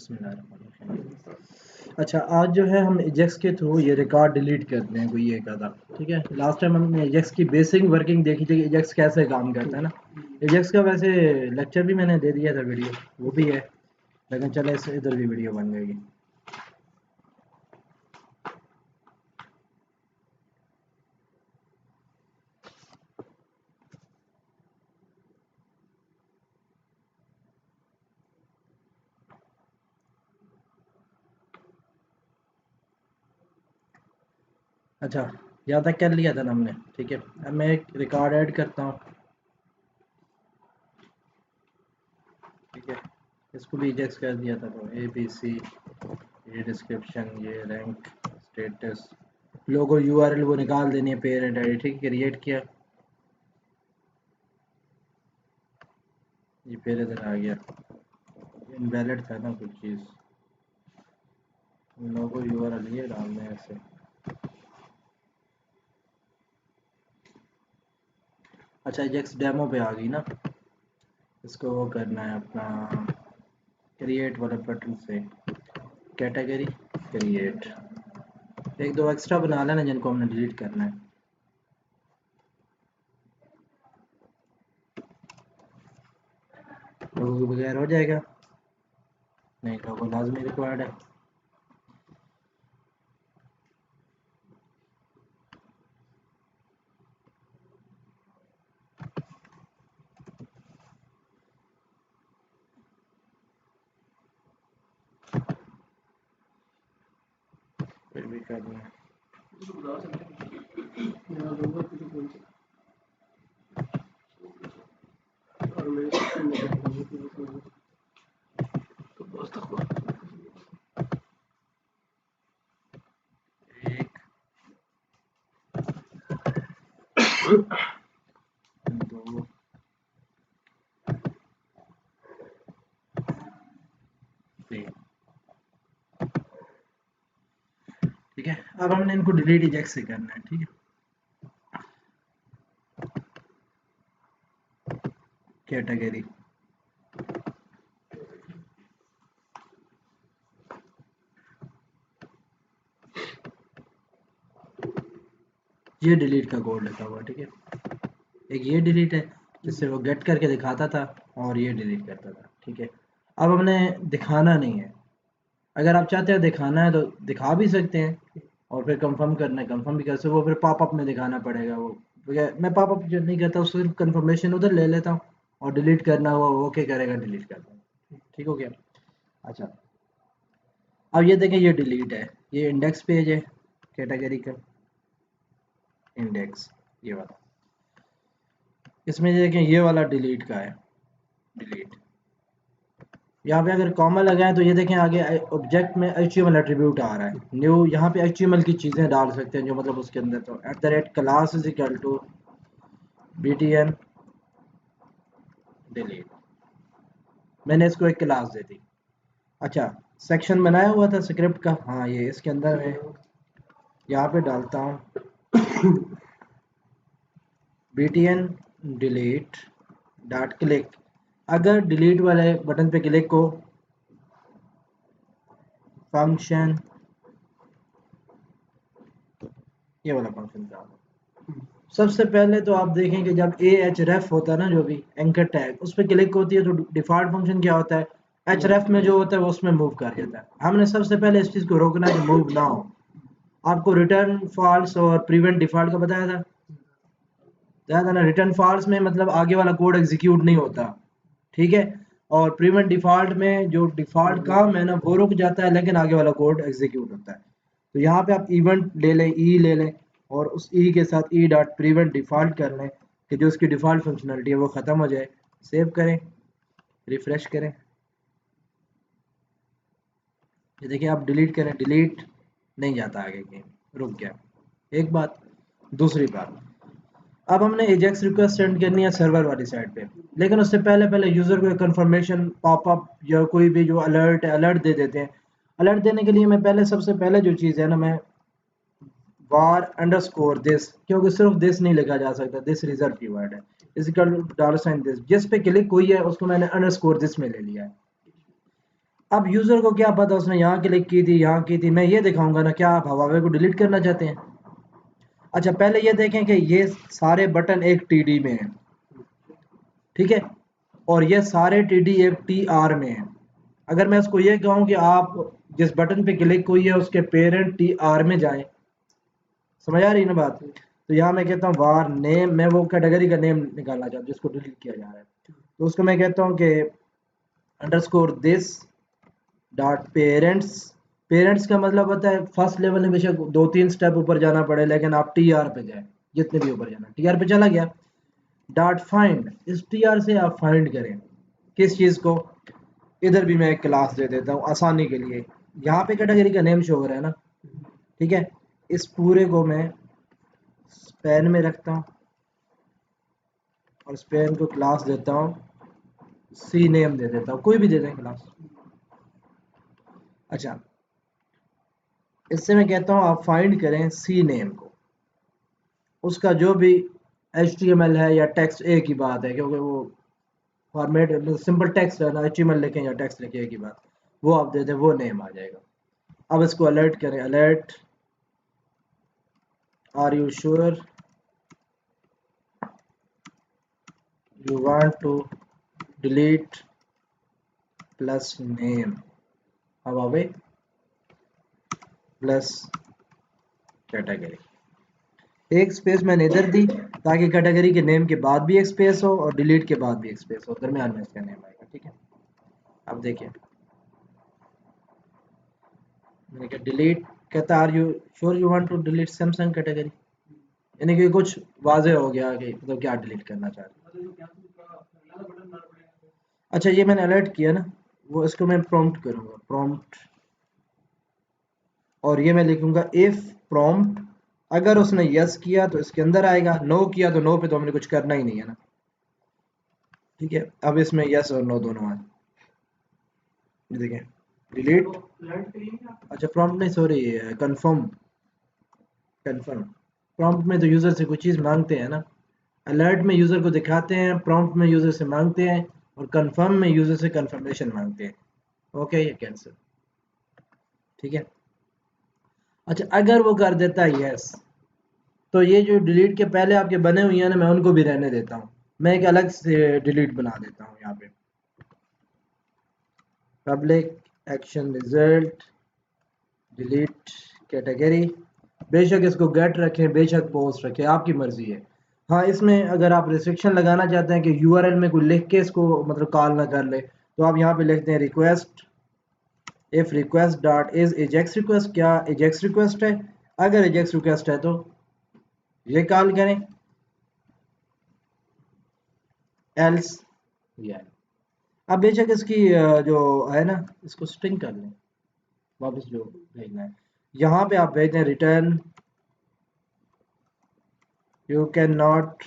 बिस्मिल्लाहिर्रहमानिर्रहीम। अच्छा, आज जो है हम एजेक्स के थ्रू ये रिकॉर्ड डिलीट करते हैं, कोई एक आधा। ठीक है, लास्ट टाइम हमने एजेक्स की बेसिक वर्किंग देखी थी कि एजेक्स कैसे काम करता है ना। एजेक्स का वैसे लेक्चर भी मैंने दे दिया था, वीडियो वो भी है, लेकिन चले इस इधर भी वीडियो बन जाएगी। अच्छा, यहाँ तक कर लिया था ना हमने। ठीक है, अब मैं एक रिकॉर्ड ऐड करता हूँ। ठीक है, इसको भी एजेक्स कर दिया था, तो ए बी सी, ये डिस्क्रिप्शन, ये रैंक, स्टेटस, लोगो, यूआरएल वो निकाल देनी है, पेरेंट आईडी। ठीक है, क्रिएट किया, ये फिर इधर आ गया, इनवैलिड था ना कुछ चीज़, लोगो यूआरएल ये डालना है ऐसे। अच्छा, एजेक्स डेमो पे आ गई ना, इसको वो करना है अपना क्रिएट वाले बटन से, कैटेगरी क्रिएट, एक दो एक्स्ट्रा बना लेना जिनको हमने डिलीट करना है। लोगों के बगैर हो जाएगा? नहीं, लोगो लाजमी रिक्वायर्ड है। फिर भी करना है। एक, दो, तीन। ठीक है, अब हमने इनको डिलीट एजेक्स से करना है। ठीक है, कैटेगरी, ये डिलीट का कोड लिखा हुआ। ठीक है, एक ये डिलीट है जिससे वो गेट करके दिखाता था, और ये डिलीट करता था। ठीक है, अब हमने दिखाना नहीं है। अगर आप चाहते हैं दिखाना है तो दिखा भी सकते हैं, और फिर कंफर्म करना है कंफर्म भी कर सकते, वो फिर पॉपअप में दिखाना पड़ेगा। वो मैं पॉपअप जो नहीं करता, उसको सिर्फ कंफर्मेशन उधर ले लेता हूँ, और डिलीट करना हुआ ओके करेगा, डिलीट करता हूँ। ठीक हो गया। अच्छा, अब ये देखें, ये डिलीट है, ये इंडेक्स पेज है, कैटेगरी का इंडेक्स, ये वाला। इसमें देखें, ये वाला डिलीट का है, डिलीट। यहाँ पे अगर कॉमा लगाएं तो ये देखें आगे ऑब्जेक्ट में HTML एट्रीब्यूट आ रहा है, न्यू। यहाँ पे HTML की चीज़ें डाल सकते हैं जो मतलब उसके अंदर, तो @class is equal to btn delete, मैंने इसको एक क्लास दे दी। अच्छा, सेक्शन बनाया हुआ था स्क्रिप्ट का, हाँ ये इसके अंदर है, यहाँ पे डालता हूँ btn डिलीट डॉट क्लिक। अगर डिलीट वाले बटन पे क्लिक हो, फंक्शन, ये वाला फंक्शन का सबसे पहले तो आप देखें कि जब ahref होता है ना, जो भी एंकर टैग, उस पर क्लिक होती है तो डिफ़ॉल्ट फंक्शन क्या होता है, href में जो होता है वो उसमें मूव कर जाता है। हमने सबसे पहले इस चीज़ को रोकना है कि मूव ना हो। आपको रिटर्न फॉल्स और प्रिवेंट डिफ़ॉल्ट का बताया था ना। रिटर्न फॉल्स में मतलब आगे वाला कोड एग्जीक्यूट नहीं होता। ठीक है, और प्रिवेंट डिफ़ॉल्ट में जो डिफ़ॉल्ट काम है ना वो रुक जाता है, लेकिन आगे वाला कोड एग्जीक्यूट होता है। तो यहाँ पे आप इवेंट ले लें, ई ले लें, और उस ई के साथ ई डॉट प्रिवेंट डिफ़ॉल्ट कर लें कि जो उसकी डिफ़ॉल्ट फंक्शनलिटी है वो ख़त्म हो जाए। सेव करें, रिफ़्रेश करें, ये देखिए आप डिलीट करें, डिलीट नहीं जाता आगे, गेम रुक गया। एक बात। दूसरी बात, अब हमने एजेक्स रिक्वेस्ट सेंड करनी है सर्वर वाली साइड पे, लेकिन उससे पहले पहले यूज़र को कंफर्मेशन पॉपअप या कोई भी जो अलर्ट है, अलर्ट दे देते हैं। अलर्ट देने के लिए मैं पहले सबसे पहले जो चीज़ है ना, मैं var अंडरस्कोर दिस, क्योंकि सिर्फ दिस नहीं लिखा जा सकता, दिस रिजर्व कीवर्ड है, इजिकल $, दिस जिस पे क्लिक हुई है उसको मैंने अंडरस्कोर दिस में ले लिया है। अब यूजर को क्या पता उसने यहाँ क्लिक की थी, यहाँ की थी, मैं ये दिखाऊंगा ना, क्या आप हवावे को डिलीट करना चाहते हैं? अच्छा पहले ये देखें कि ये सारे बटन एक टीडी में हैं, ठीक है, और ये सारे टीडी एक टीआर में हैं। अगर मैं इसको ये कहूँ कि आप जिस बटन पे क्लिक हुई है उसके पेरेंट टीआर में जाएं, समझ आ रही है ना बात? तो यहाँ मैं कहता हूँ वार नेम, मैं वो कैटेगरी का नेम निकालना चाहता हूँ जिसको डिलीट किया जा रहा है, तो उसको मैं कहता हूँ कि underscore this dot parents. Parents का मतलब होता है फर्स्ट लेवल में बेशक 2-3 स्टेप ऊपर जाना पड़े, लेकिन आप टीआर पे जाए, जितने भी ऊपर जाना, टीआर पे चला गया। डॉट फाइंड, इस टीआर से आप फाइंड करें किस चीज़ को। इधर भी मैं एक क्लास दे देता हूँ आसानी के लिए, यहाँ पे कैटेगरी का नेम शो हो रहा है ना, ठीक है, इस पूरे को मैं स्पैन में रखता हूँ और स्पैन को क्लास देता हूँ, सी नेम दे देता हूँ, कोई भी दे दें क्लास। अच्छा इससे मैं कहता हूँ आप फाइंड करें सी नेम को, उसका जो भी HTML है या टेक्स्ट, एक ही बात है, क्योंकि वो फॉर्मेट सिंपल टेक्स्ट है ना, HTML लिखें या टेक्स्ट लिखें एक ही बात, वो आप दे दें, वो नेम आ जाएगा। अब इसको अलर्ट करें, alert are you sure you want to delete plus name, अब आवे प्लस कैटेगरी, एक स्पेस मैंने इधर दी ताकि कैटेगरी के नेम के बाद भी एक स्पेस हो और डिलीट के बाद भी एक स्पेस हो, दरमियान में इसका नेम आएगा, ठीक है। अब देखिए मैंने कहा डिलीट, कहता are you sure you want to delete Samsung category, यानी कि कुछ वाजे हो गया कि मतलब क्या डिलीट करना चाह रहे हैं। अच्छा ये मैंने अलर्ट किया ना, वो इसको मैं प्रॉम्प्ट करूंगा, प्रॉम्प्ट, और ये मैं लिखूंगा इफ प्रॉम्प्ट, अगर उसने यस किया तो इसके अंदर आएगा, नो किया तो नो पे तो हमने कुछ करना ही नहीं है ना, ठीक है। अब इसमें यस और नो दोनों आए, ये देखें डिलीट, अच्छा प्रॉम्प्ट नहीं सॉरी, कंफर्म, कंफर्म। प्रॉम्प्ट में तो यूजर से कुछ चीज़ मांगते हैं ना, अलर्ट में यूजर को दिखाते हैं, प्रॉम्प्ट में यूजर से मांगते हैं, और कंफर्म में यूजर से कंफर्मेशन मांगते हैं। ओके ये कैंसिल, ठीक है। अच्छा अगर वो कर देता है यस, तो ये जो डिलीट के पहले आपके बने हुए हैं ना, मैं उनको भी रहने देता हूँ, मैं एक अलग से डिलीट बना देता हूँ यहाँ पे, public action result delete category, बेशक इसको गेट रखें बेशक पोस्ट रखें, आपकी मर्जी है। हाँ इसमें अगर आप रिस्ट्रिक्शन लगाना चाहते हैं कि यूआरएल में कोई लिख के इसको मतलब कॉल ना कर ले, तो आप यहाँ पे लिखते हैं request, if request dot is Ajax request, क्या एजेक्स रिक्वेस्ट है, अगर एजेक्स रिक्वेस्ट है तो ये कॉल करें, एल्स ये। अब बेशक इसकी जो है ना, इसको स्ट्रिंग कर लें, वापस जो भेजना है, यहाँ पे आप भेज दें return you can not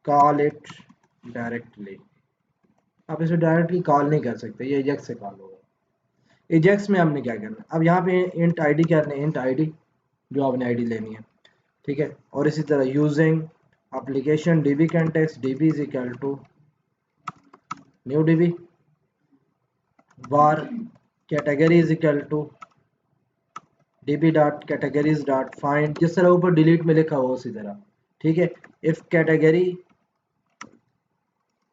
call it directly, आप इसे डायरेक्टली कॉल नहीं कर सकते, ये एजेक्स से कॉल होगा। एजेक्स में हमने क्या करना, अब यहाँ पे इंट आईडी करना है, इंट आईडी जो आपने आईडी लेनी है, ठीक है। और इसी तरह using application DB context DB is equal to new DB, var category is equal to db dot categories dot find, जिस तरह ऊपर डिलीट में लिखा हुआ उसी तरह, ठीक है। If category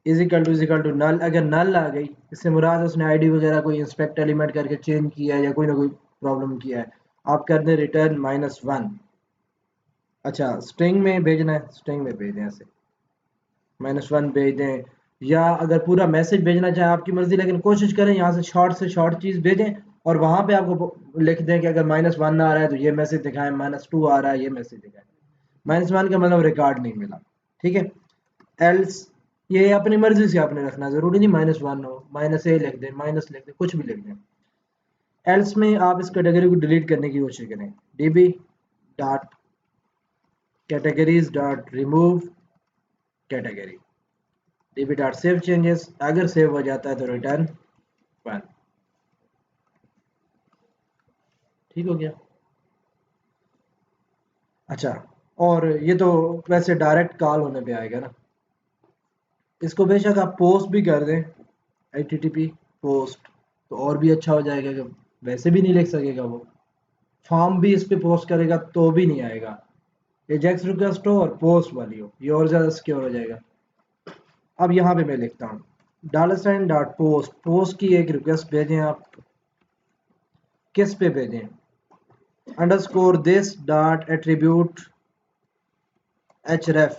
is equal to null, अगर नल आ गई, इससे मुराद उसने आईडी वगैरह कोई इंस्पेक्ट एलिमेंट करके चेंज किया है या कोई ना कोई प्रॉब्लम किया है, आप कर दें रिटर्न -1। अच्छा स्ट्रिंग में भेजना है, स्ट्रिंग में भेज दें ऐसे -1 भेज दें, या अगर पूरा मैसेज भेजना चाहें आपकी मर्जी, लेकिन कोशिश करें यहाँ से शॉर्ट चीज़ भेजें, और वहाँ पे आपको लिख दें कि अगर -1 आ रहा है तो ये मैसेज दिखाएं, -2 आ रहा है ये मैसेज दिखाएं, -1 का मतलब रिकॉर्ड नहीं मिला, ठीक है। एल्स, ये अपनी मर्जी से आपने रखना, ज़रूरी नहीं -1 हो, -a लिख दें, माइनस लिख दें, कुछ भी लिख दें। एल्स में आप इस कैटेगरी को डिलीट करने की कोशिश करें, db dot categories dot remove category, db dot save changes, अगर सेव हो जाता है तो रिटर्न 1, ठीक हो गया। अच्छा और ये तो वैसे डायरेक्ट कॉल होने पे आएगा ना, इसको बेशक आप पोस्ट भी कर दें, http पोस्ट तो और भी अच्छा हो जाएगा कि वैसे भी नहीं लिख सकेगा वो, फॉर्म भी इस पे पोस्ट करेगा तो भी नहीं आएगा। एजेक्स रिक्वेस्ट हो और पोस्ट वाली हो, ये और ज़्यादा सिक्योर हो जाएगा। अब यहाँ पे मैं लिखता हूँ $डॉट पोस्ट की एक रिक्वेस्ट भेजें आप, किस पे भेजें, underscore this dot attribute href,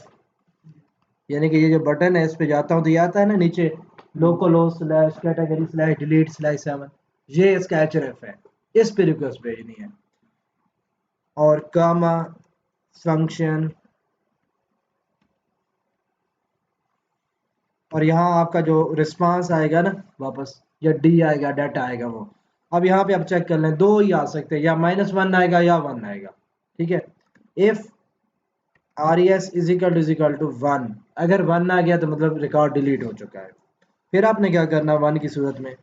यानी कि ये जो बटन है इस पे जाता हूँ तो ये आता है ना नीचे, लोकल हो slash category slash delete slash 7, ये इसका href है, इस पे रिक्वेस्ट भेजनी है। और कामा फंक्शन, और यहाँ आपका जो रिस्पांस आएगा ना वापस, या डी आएगा, डाटा आएगा वो। अब यहाँ पे आप चेक कर लें, दो ही आ सकते हैं, या -1 आएगा या 1 आएगा। ठीक है, if res is equal to 1, अगर 1 आ गया तो मतलब रिकॉर्ड डिलीट हो चुका है। फिर आपने क्या करना, 1 की सूरत में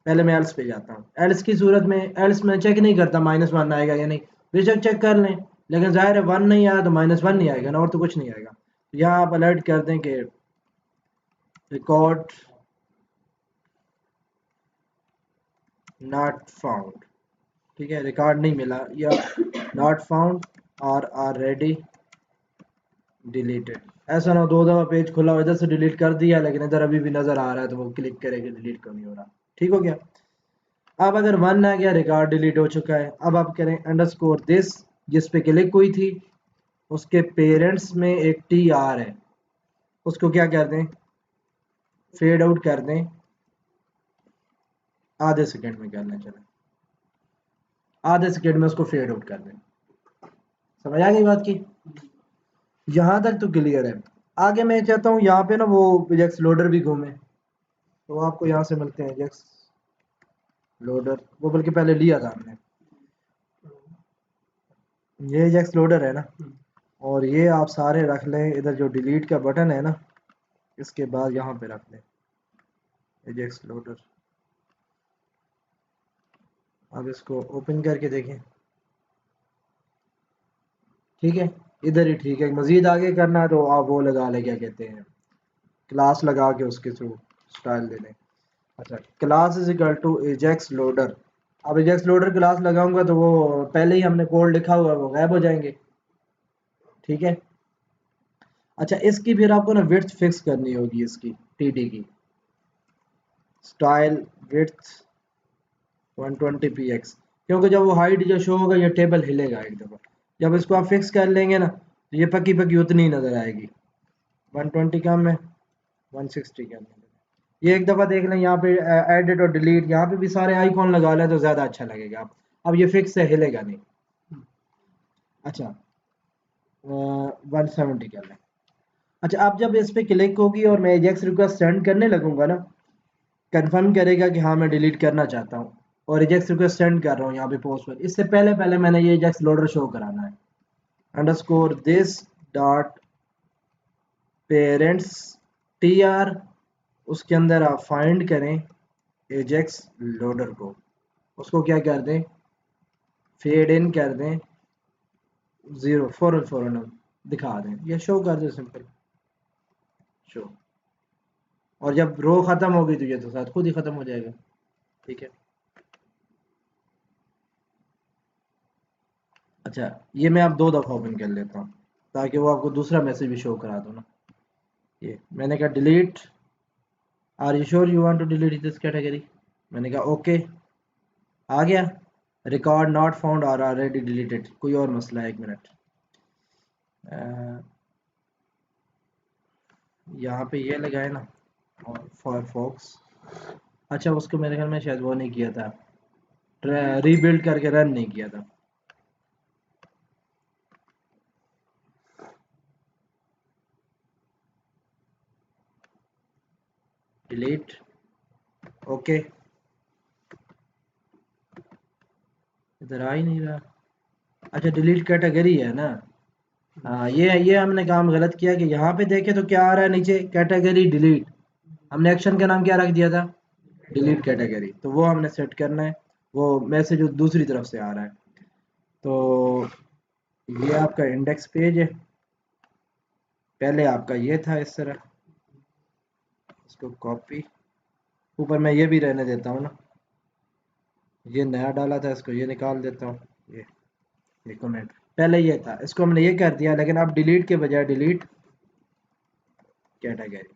पहले मैं एल्स पे जाता हूँ, एल्स की सूरत में, एल्स में चेक नहीं करता -1 आएगा या नहीं, बेशक चेक कर लें, लेकिन जाहिर है 1 नहीं आया तो -1 नहीं आएगा ना, और तो कुछ नहीं आएगा। तो यहाँ आप अलर्ट कर दें कि रिकॉर्ड नॉट फाउंड, ठीक है, रिकॉर्ड नहीं मिला, या नॉट फाउंड और ऑलरेडी डिलीटेड। ऐसा ना हो 2 दफ़ा पेज खुला हो, इधर से डिलीट कर दिया लेकिन इधर अभी भी नज़र आ रहा है तो वो क्लिक करेगा, डिलीट क्यों नहीं हो रहा। ठीक हो गया। अब अगर 1 आ गया, रिकॉर्ड डिलीट हो चुका है। अब आप करें अंडरस्कोर दिस, जिस पे क्लिक हुई थी उसके पेरेंट्स में एक टी आर है, उसको क्या कर दें, फेड आउट कर दें, आधे सेकंड में कर लें, चले आधे सेकंड में उसको फेड आउट कर दें। समझ आ गई बात की, यहाँ तक तो क्लियर है। आगे मैं चाहता हूँ यहाँ पे ना वो एजेक्स लोडर भी घूमे, तो आपको यहाँ से मिलते हैं एजेक्स लोडर, वो बल्कि पहले लिया था हमने, ये एजेक्स लोडर है ना, और ये आप सारे रख लें, इधर जो डिलीट का बटन है ना इसके बाद यहाँ पे रख लें एजेक्स लोडर। अब इसको ओपन करके देखें, ठीक है, इधर ही ठीक है। मजीद आगे करना है तो आप वो लगा ले, क्या कहते हैं, क्लास लगा के उसके थ्रू स्टाइल दे दें। अच्छा, class is equal to ajax loader. अब एजेक्स लोडर क्लास लगाऊंगा तो वो पहले ही हमने कोड लिखा हुआ है वो गायब हो जाएंगे। ठीक है, अच्छा इसकी फिर आपको ना विड्थ फिक्स करनी होगी, इसकी टीडी की स्टाइल विड्थ 120px, क्योंकि जब वो हाइट जो शो होगा ये टेबल हिलेगा एक दफ़ा, जब इसको आप फिक्स कर लेंगे ना तो ये पक्की पक्की उतनी ही नज़र आएगी। 120 कम है, 160 कम है। ये एक दफ़ा देख लें, यहाँ पे एडिट और डिलीट, यहाँ पे भी सारे आइकॉन लगा लें तो ज़्यादा अच्छा लगेगा। आप अब ये फिक्स है, हिलेगा नहीं। अच्छा 170 कर लें। अच्छा, अब जब इस पे क्लिक होगी और मैं एजेक्स रिक्वेस्ट सेंड करने लगूंगा ना, कंफर्म करेगा कि हाँ मैं डिलीट करना चाहता हूँ, और एजेक्स रिक्वेस्ट सेंड कर रहा हूँ यहाँ पे पोस्ट पर, इससे पहले पहले मैंने ये एजेक्स लोडर शो कराना है। Underscore this dot parents T R, उसके अंदर आप फाइंड करें एजेक्स लोडर को, उसको क्या कर दें, फेड इन कर दें, 0 फौरन फौरन दिखा दें, ये शो कर दें, सिंपल शो। और जब रो ख़त्म होगी तो ये तो साथ खुद ही ख़त्म हो जाएगा। ठीक है, अच्छा ये मैं आप 2 दफ़ा ओपन कर लेता हूँ ताकि वो आपको दूसरा मैसेज भी शो करा दो ना। ये मैंने कहा delete, are you sure you want to delete this category, मैंने कहा ओके, आ गया, रिकॉर्ड नॉट फाउंड और ऑलरेडी डिलीटेड, कोई और मसला है, 1 मिनट। यहाँ पे ये लगाए ना, और फायरफॉक्स, अच्छा उसको मेरे ख्याल में शायद वो नहीं किया था, रीबिल्ड करके रन नहीं किया था। डिलीट, ओके, इधर आ ही नहीं रहा। अच्छा डिलीट कैटेगरी है ना, हाँ ये हमने काम गलत किया कि यहाँ पे देखे तो क्या आ रहा है नीचे, कैटेगरी डिलीट, हमने एक्शन का नाम क्या रख दिया था, डिलीट कैटेगरी, तो वो हमने सेट करना है। वो मैसेज दूसरी तरफ से आ रहा है। तो ये आपका इंडेक्स पेज है, पहले आपका ये था इस तरह, इसको कॉपी, ऊपर मैं ये भी रहने देता हूँ ना, ये नया डाला था, इसको ये निकाल देता हूँ। ये कमेंट पहले ये था, इसको हमने ये कर दिया, लेकिन अब डिलीट के बजाय डिलीट कैटेगरी।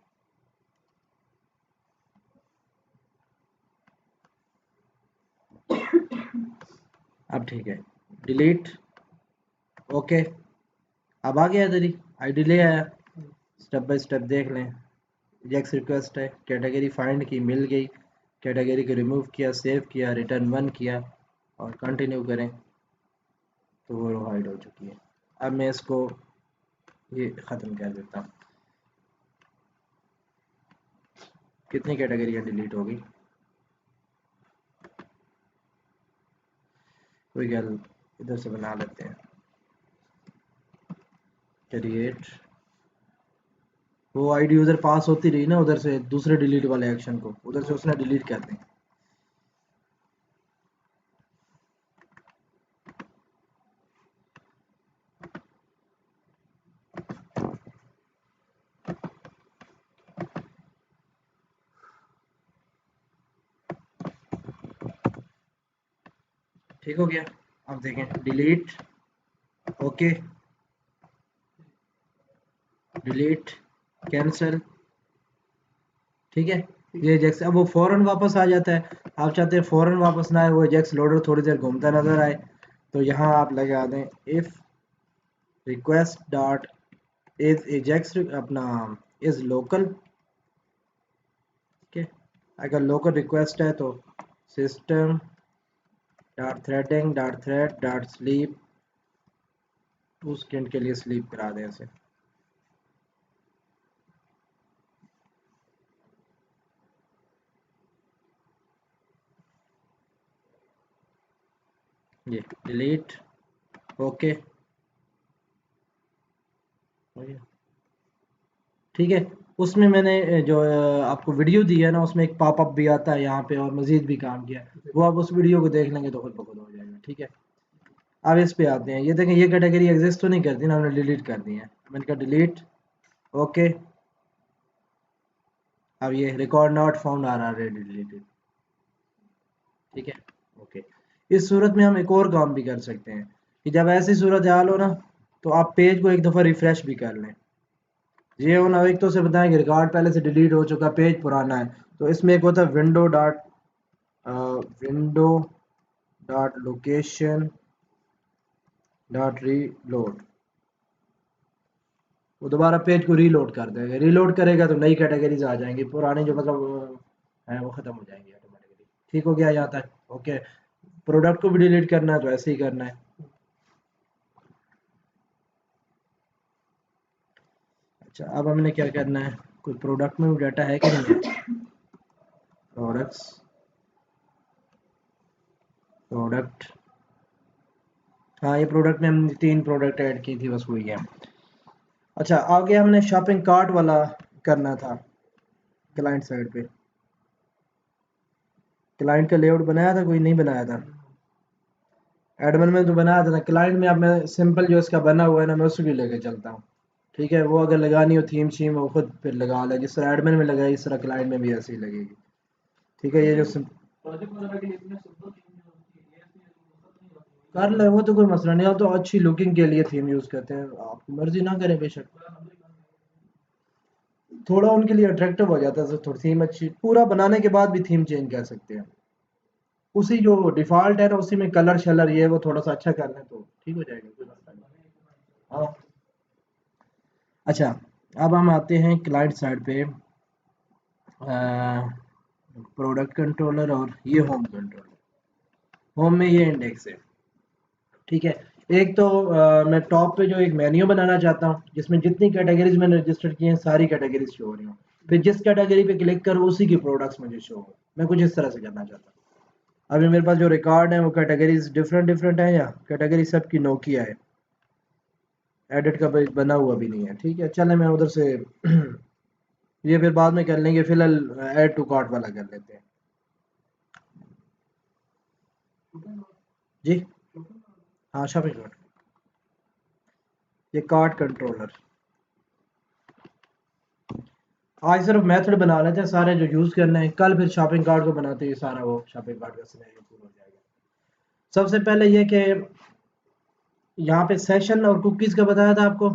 अब ठीक है, डिलीट, ओके। अब आ गया इधर ही, आईडी ले आया। स्टेप बाय स्टेप देख लें। एजेक्स रिक्वेस्ट है, कैटेगरी फाइंड की, मिल गई। कैटेगरी को रिमूव किया, सेव किया, रिटर्न 1 किया और कंटिन्यू करें तो वो हाइड हो चुकी है। अब मैं इसको ये ख़त्म कर देता हूँ। कितनी कैटेगरियाँ डिलीट होगी, कोई गल इधर से बना लेते हैं। क्रिएट, वो आईडी यूज़र पास होती रही ना उधर से दूसरे डिलीट वाले एक्शन को, उधर से उसने डिलीट कर दें। ठीक हो गया। अब देखें, डिलीट, ओके, डिलीट, कैंसिल। ठीक है, ये एजेक्स अब वो फौरन वापस आ जाता है। आप चाहते हैं फौरन वापस ना आए, वो एजेक्स लोडर थोड़ी देर घूमता नजर आए, तो यहाँ आप लगा दें if request dot is Ajax अपना इज लोकल। ठीक है, अगर लोकल रिक्वेस्ट है तो system dot threading dot thread dot sleep, 2 second के लिए स्लीप करा दें इसे। ये डिलीट, ओके, ठीक है। उसमें मैंने जो आपको वीडियो दी है ना, उसमें एक पॉपअप भी आता है यहाँ पे और मजीद भी काम किया है, वो आप उस वीडियो को देख लेंगे तो खुद ब खुद हो जाएगा। ठीक है, अब इस पे आते हैं। ये देखें, ये कैटेगरी एग्जिस्ट तो नहीं करती ना, हमने डिलीट कर दी है। मैंने कहा डिलीट, ओके। अब ये रिकॉर्ड नॉट फाउंड आ रहा है, डिलीटेड। ठीक है, ओके। इस सूरत में हम एक और काम भी कर सकते हैं कि जब ऐसी सूरत हाल हो ना, तो आप पेज को एक दफ़ा रिफ्रेश भी कर लें। ये हो ना, एक तो से बताएं कि रिकॉर्ड पहले से डिलीट हो चुका, पेज पुराना है, तो इसमें एक होता है window dot location dot reload. वो दोबारा पेज को रीलोड कर देगा, रीलोड करेगा तो नई कैटेगरीज आ जाएंगी, पुरानी जो मतलब है वो ख़त्म हो जाएंगी ऑटोमेटिकली। ठीक हो गया यहाँ तक, ओके। प्रोडक्ट को भी डिलीट करना है तो ऐसे ही करना है। अच्छा, अब हमने क्या करना है, कोई प्रोडक्ट में भी डाटा है कि नहीं है। प्रोडक्ट्स, प्रोडक्ट, हाँ ये प्रोडक्ट में हमने 3 प्रोडक्ट ऐड की थी, बस वही है। अच्छा, आगे हमने शॉपिंग कार्ट वाला करना था। क्लाइंट साइड पे क्लाइंट का लेआउट बनाया था, कोई नहीं बनाया था। एडमिन में तो बनाया था ना, क्लाइंट में अब मैं सिंपल जो इसका बना हुआ है ना, मैं उसको लेके चलता हूँ। ठीक है, वो अगर लगानी हो थीम शीम वो खुद फिर लगा ले, जिस तरह एडमिन में लगाई इस तरह क्लाइंट में भी ऐसी ही लगेगी। ठीक है, ये जो कर ले वो तो कोई मसला नहीं, आप तो अच्छी लुकिंग के लिए थीम यूज करते हैं, आपकी मर्जी ना करें बेशक। थोड़ा उनके लिए अट्रैक्टिव हो जाता है, थोड़ी थीम अच्छी, पूरा बनाने के बाद भी थीम चेंज कर सकते हैं। उसी जो डिफॉल्ट है ना उसी में कलर शलर ये वो थोड़ा सा अच्छा कर लें तो ठीक हो जाएगा, कोई मसला नहीं। हाँ, अच्छा। अब हम आते हैं क्लाइंट साइड पे, प्रोडक्ट कंट्रोलर और ये होम कंट्रोलर। होम में ये इंडेक्स है। ठीक है, एक तो मैं टॉप पे जो एक मेन्यू बनाना चाहता हूँ जिसमें जितनी कैटेगरीज मैंने रजिस्टर की हैं सारी कैटेगरीज शो हो रही हूँ। फिर जिस कैटेगरी पे क्लिक करूँ उसी की प्रोडक्ट्स मुझे शो हो। मैं कुछ इस तरह से करना चाहता हूँ। अभी मेरे पास जो रिकॉर्ड है वो कैटेगरीज डिफरेंट डिफरेंट है, या कैटेगरी सबकी नोकिया है, एडिट का पेज बना हुआ भी नहीं है। ठीक है, चले मैं उधर से ये फिर बाद में कर लेंगे, फिलहाल ऐड टू कार्ट वाला कर लेते हैं। जी, हाँ शॉपिंग कार्ट, ये कार्ट कंट्रोलर। आज सिर्फ मेथड बना लेते हैं सारे जो यूज करने हैं, कल फिर शॉपिंग कार्ट को बनाते हैं, सारा वो शॉपिंग कार्ट का सिनेरियो पूरा हो जाएगा। सबसे पहले ये कि यहाँ पे सेशन और कुकीज़ का बताया था आपको,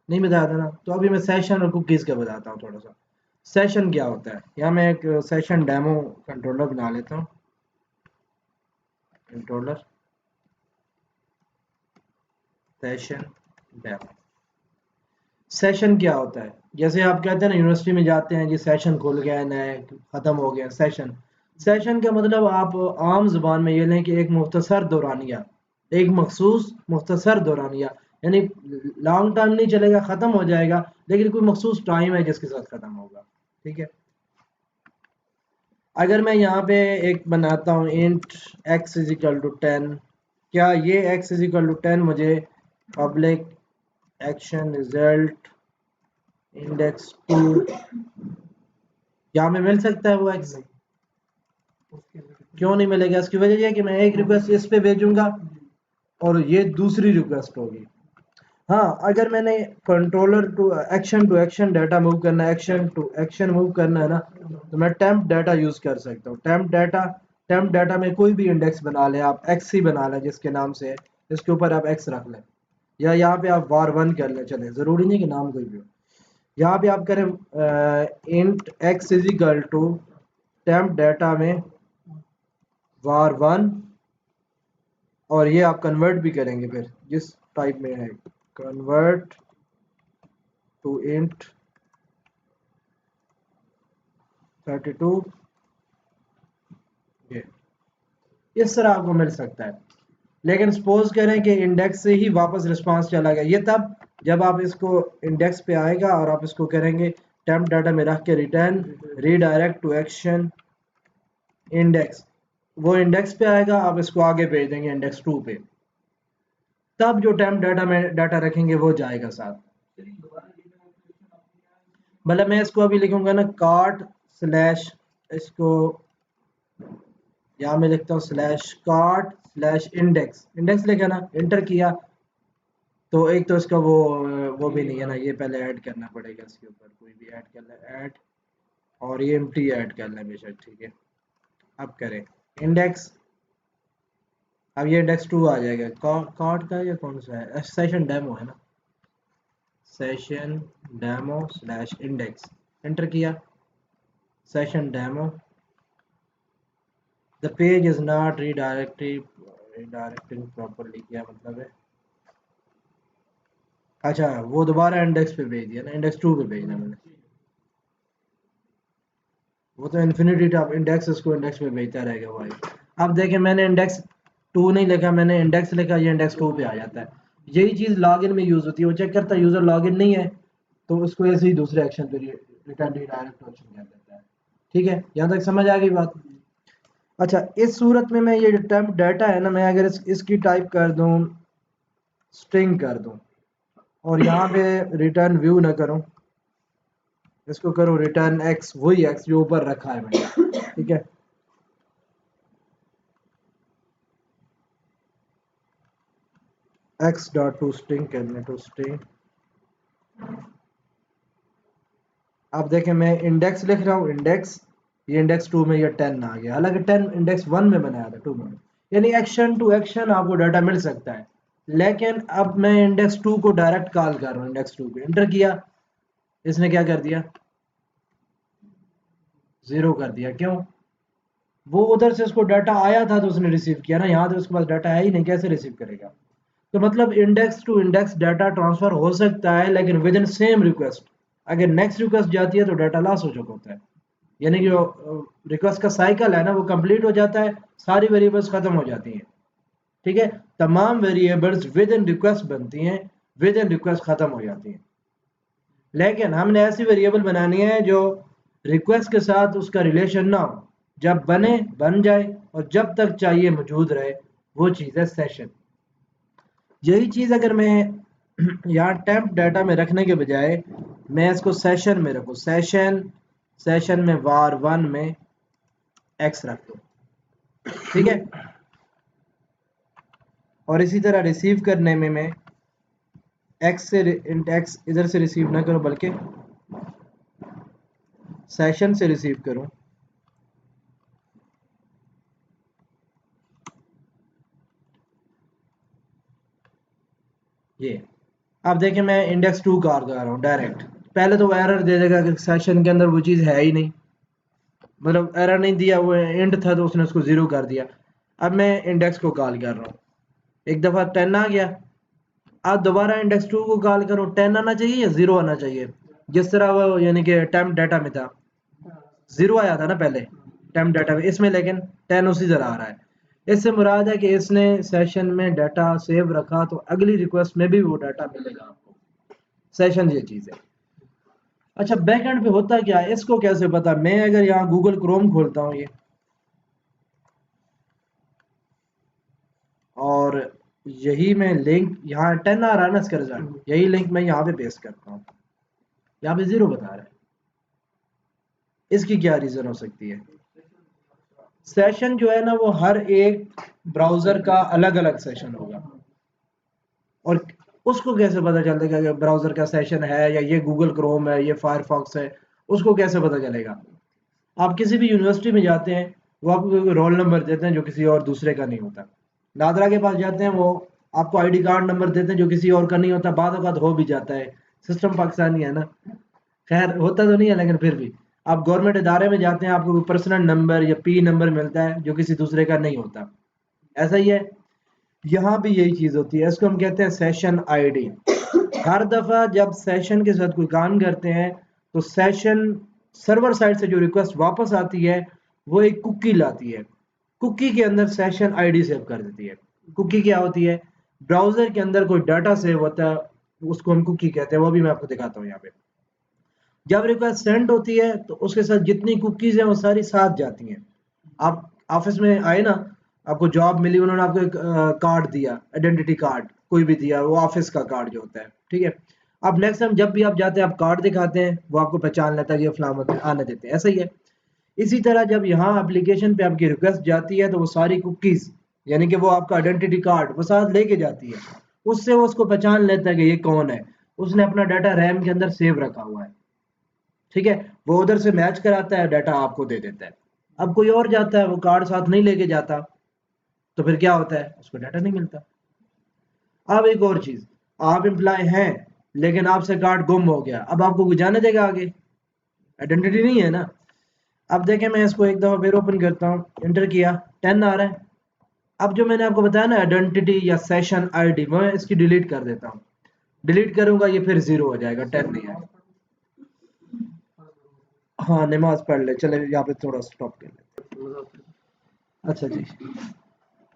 नहीं बताया था ना, तो अभी मैं सेशन और कुकीज़ का बताता हूँ थोड़ा सा। सेशन क्या होता है, यहाँ मैं एक सेशन डेमो कंट्रोलर बना लेता हूँ, कंट्रोलर सेशन डेमो। सेशन क्या होता है, जैसे आप कहते हैं ना यूनिवर्सिटी में जाते हैं जी सेशन खुल गया है, नए ख़त्म हो गया सेशन। सेशन का मतलब आप आम ज़ुबान में ये लें कि एक मुख्तसर दौरानिया, एक मखसूस मुख्तसर दौरानिया, यानी लॉन्ग टाइम नहीं चलेगा, ख़त्म हो जाएगा, लेकिन कोई मखसूस टाइम है जिसके साथ ख़त्म होगा। ठीक है, अगर मैं यहाँ पे एक बनाता हूँ int x is equal to 10, क्या ये x इज इक्वल टू 10 मुझे पब्लिक एक्शन रिजल्ट इंडेक्स 2 यहाँ में मिल सकता है वो x? क्यों नहीं मिलेगा? इसकी वजह यह कि मैं एक रिक्वेस्ट इस पे भेजूंगा और ये दूसरी रिक्वेस्ट होगी। हाँ, अगर मैंने controller to action data move करना है, एक्शन टू एक्शन मूव करना है ना, तो मैं टेम्प डाटा यूज कर सकता हूँ। टेम्प डाटा में कोई भी इंडेक्स बना लें आप, एक्स ही बना लें जिसके नाम से है, इसके ऊपर आप एक्स रख लें, या यहाँ पे आप var1 कर लें, चले, जरूरी नहीं कि नाम कोई भी हो। यहाँ पे आप करें int x is equal to temp data में var1, और ये आप कन्वर्ट भी करेंगे फिर जिस टाइप में है, कन्वर्ट टू इंट 32, ये इस तरह आपको मिल सकता है। लेकिन सपोज करें कि इंडेक्स से ही वापस रिस्पांस चला गया, ये तब जब आप इसको इंडेक्स पे आएगा और आप इसको करेंगे टेम्प डाटा में रख के return redirect to action index, वो इंडेक्स पे आएगा, आप इसको आगे भेज देंगे इंडेक्स 2 पे, तब जो टेम्प डाटा में डाटा रखेंगे वो जाएगा साथ। मतलब मैं इसको अभी लिखूंगा ना कार्ट स्लैश, इसको यहाँ मैं लिखता हूँ slash cart slash index, index लिखा ना, इंटर किया, तो एक तो इसका वो भी नहीं है ना, ये पहले ऐड करना पड़ेगा, इसके ऊपर कोई भी ऐड कर ले, ऐड, और ये एम्प्टी ऐड कर लें बेशक, ठीक है। अब करें इंडेक्स, अब ये इंडेक्स 2 आ जाएगा, कार्ट का या कौन सा है, सेशन डेमो है ना, session demo slash index, enter किया, session demo, the page is not redirecting properly, क्या मतलब है? अच्छा, वो दोबारा इंडेक्स पे भेज दिया ना, इंडेक्स 2 पे भेजना मैंने, वो तो इन्फिनिटी टॉप इंडेक्स, उसको इंडेक्स पे भेजता रहेगा भाई। अब देखें मैंने इंडेक्स 2 नहीं लिखा, मैंने इंडेक्स लिखा, ये इंडेक्स 2 पे आ जाता है। यही चीज़ लॉगिन में यूज़ होती है, वो चेक करता है यूज़र लॉगिन नहीं है, तो उसको ऐसे ही दूसरे एक्शन पे रिटर्न रीडायरेक्ट ऑप्शन कर देता है। ठीक है, यहाँ तक समझ आ गई बात? अच्छा, इस सूरत में मैं ये जो टेम्प डाटा है ना, मैं अगर इसकी टाइप कर दूँ स्ट्रिंग कर दूँ और यहाँ पे रिटर्न व्यू ना करूँ, इसको करूँ रिटर्न एक्स, वही एक्स जो ऊपर रखा है मैंने, ठीक है, एक्स डॉट टू स्ट्रिंग करने, टू स्ट्रिंग। अब देखें मैं इंडेक्स लिख रहा हूँ, इंडेक्स, ये इंडेक्स 2 में ये 10 आ गया, हालांकि 10 इंडेक्स 1 में बनाया था, 2 में, यानी एक्शन टू एक्शन आपको डाटा मिल सकता है। लेकिन अब मैं इंडेक्स 2 को डायरेक्ट कॉल कर रहा हूँ, इंडेक्स 2 पे एंटर किया, इसने क्या कर दिया, 0 कर दिया। क्यों? वो उधर से उसको डाटा आया था तो उसने रिसीव किया ना, यहाँ तो उसके पास डाटा है ही नहीं, कैसे रिसीव करेगा? तो मतलब index to index data transfer हो सकता है, लेकिन विद इन सेम रिक्वेस्ट, अगर नेक्स्ट रिक्वेस्ट जाती है तो डाटा लॉस हो चुका होता है, यानी कि जो रिक्वेस्ट का साइकिल है ना वो कंप्लीट हो जाता है, सारी वेरिएबल्स खत्म हो जाती हैं। ठीक है, तमाम वेरिएबल्स विद इन रिक्वेस्ट बनती हैं, विद इन रिक्वेस्ट खत्म हो जाती हैं, लेकिन हमने ऐसी वेरिएबल बनानी है जो रिक्वेस्ट के साथ उसका रिलेशन ना हो, जब बने बन जाए और जब तक चाहिए मौजूद रहे, वो चीज़ है सेशन। यही चीज़ अगर मैं यहाँ टेम्प डाटा में रखने के बजाय मैं इसको सेशन में रखूँ, सेशन, सेशन में var1 में एक्स रख दूँ, ठीक है, और इसी तरह रिसीव करने में मैं एक्स से इंट एक्स इधर से रिसीव ना करूँ, बल्कि सेशन से रिसीव करूँ, ये अब देखें मैं इंडेक्स 2 कार कर रहा हूँ डायरेक्ट, पहले तो वो एरर दे देगा कि सेशन के अंदर वो चीज़ है ही नहीं, मतलब एरर नहीं दिया, वो एंड था तो उसने उसको जीरो कर दिया। अब मैं इंडेक्स को कॉल कर रहा हूँ, एक दफ़ा 10 आ गया, अब दोबारा इंडेक्स 2 को कॉल करो, 10 आना चाहिए या जीरो आना चाहिए, जिस तरह वो यानी कि टेम्प डाटा में था जीरो आया था ना पहले टेम्प डाटा में, इसमें लेकिन 10 उसी तरह आ रहा है। इससे मुराद है कि इसने सेशन में डाटा सेव रखा तो अगली रिक्वेस्ट में भी वो डाटा मिलेगा आपको। सेशन ये चीज़ है। अच्छा बैक एंड पे होता क्या है इसको कैसे पता, मैं अगर यहाँ गूगल क्रोम खोलता हूँ ये, और यही मैं लिंक यहाँ 10 आ रहा है ना इसका रिजल्ट, यही लिंक मैं यहाँ पे पेस्ट करता हूँ, यहाँ पे जीरो बता रहा है, इसकी क्या रीजन हो सकती है। सेशन जो है ना वो हर एक ब्राउजर का अलग अलग सेशन होगा, और उसको कैसे पता चलेगा कि ब्राउजर का सेशन है या ये गूगल क्रोम है ये फायरफॉक्स है, उसको कैसे पता चलेगा। आप किसी भी यूनिवर्सिटी में जाते हैं, वो आपको रोल नंबर देते हैं जो किसी और दूसरे का नहीं होता। नादरा के पास जाते हैं, वो आपको आईडी कार्ड नंबर देते हैं जो किसी और का नहीं होता, बाद औक़ात हो भी जाता है, सिस्टम पाकिस्तानी है ना, खैर होता तो नहीं है लेकिन फिर भी। आप गवर्नमेंट इदारे में जाते हैं, आपको पर्सनल नंबर या पी नंबर मिलता है जो किसी दूसरे का नहीं होता, ऐसा ही है यहाँ भी यही चीज़ होती है, इसको हम कहते हैं सेशन आईडी। हर दफ़ा जब सेशन के साथ कोई काम करते हैं तो सेशन सर्वर साइड से जो रिक्वेस्ट वापस आती है वो एक कुकी लाती है, कुकी के अंदर सेशन आईडी सेव कर देती है। कुकी क्या होती है, ब्राउजर के अंदर कोई डाटा सेव होता है, उसको हम कुकी कहते हैं, वो भी मैं आपको दिखाता हूँ यहाँ पे। जब रिक्वेस्ट सेंड होती है तो उसके साथ जितनी कुकीज हैं वो सारी साथ जाती हैं। आप ऑफिस में आए ना, आपको जॉब मिली, उन्होंने आपको एक कार्ड दिया, आइडेंटिटी कार्ड कोई भी दिया, वो ऑफिस का कार्ड जो होता है, ठीक है। अब नेक्स्ट टाइम जब भी आप जाते हैं आप कार्ड दिखाते हैं, वो आपको पहचान लेता है कि ये फलां आने देते हैं, ऐसा ही है। इसी तरह जब यहाँ एप्लीकेशन पे आपकी रिक्वेस्ट जाती है तो वो सारी कुकीज यानी कि वो आपका आइडेंटिटी कार्ड वो साथ लेके जाती है, उससे वो उसको पहचान लेता है कि ये कौन है, उसने अपना डाटा रैम के अंदर सेव रखा हुआ है, ठीक है। वो उधर से मैच कराता है, डाटा आपको दे देता है। अब कोई और जाता है वो कार्ड साथ नहीं लेके जाता, तो फिर क्या होता है, उसको डाटा नहीं मिलता। अब एक और चीज, आप एम्प्लॉय हैं लेकिन आपसे कार्ड गुम हो गया, अब आपको कोई जाने देगा आगे, आइडेंटिटी नहीं है ना। अब देखें मैं इसको एक दफा फिर ओपन करता हूँ, इंटर किया, 10 आ रहा है। अब जो मैंने आपको बताया ना आइडेंटिटी या सेशन आईडी, मैं इसकी डिलीट कर देता हूँ, डिलीट करूंगा ये फिर जीरो हो जाएगा, 10 नहीं आएगा। हाँ नमाज पढ़ ले, चले यहाँ पे थोड़ा स्टॉप कर लेते हैं। अच्छा जी,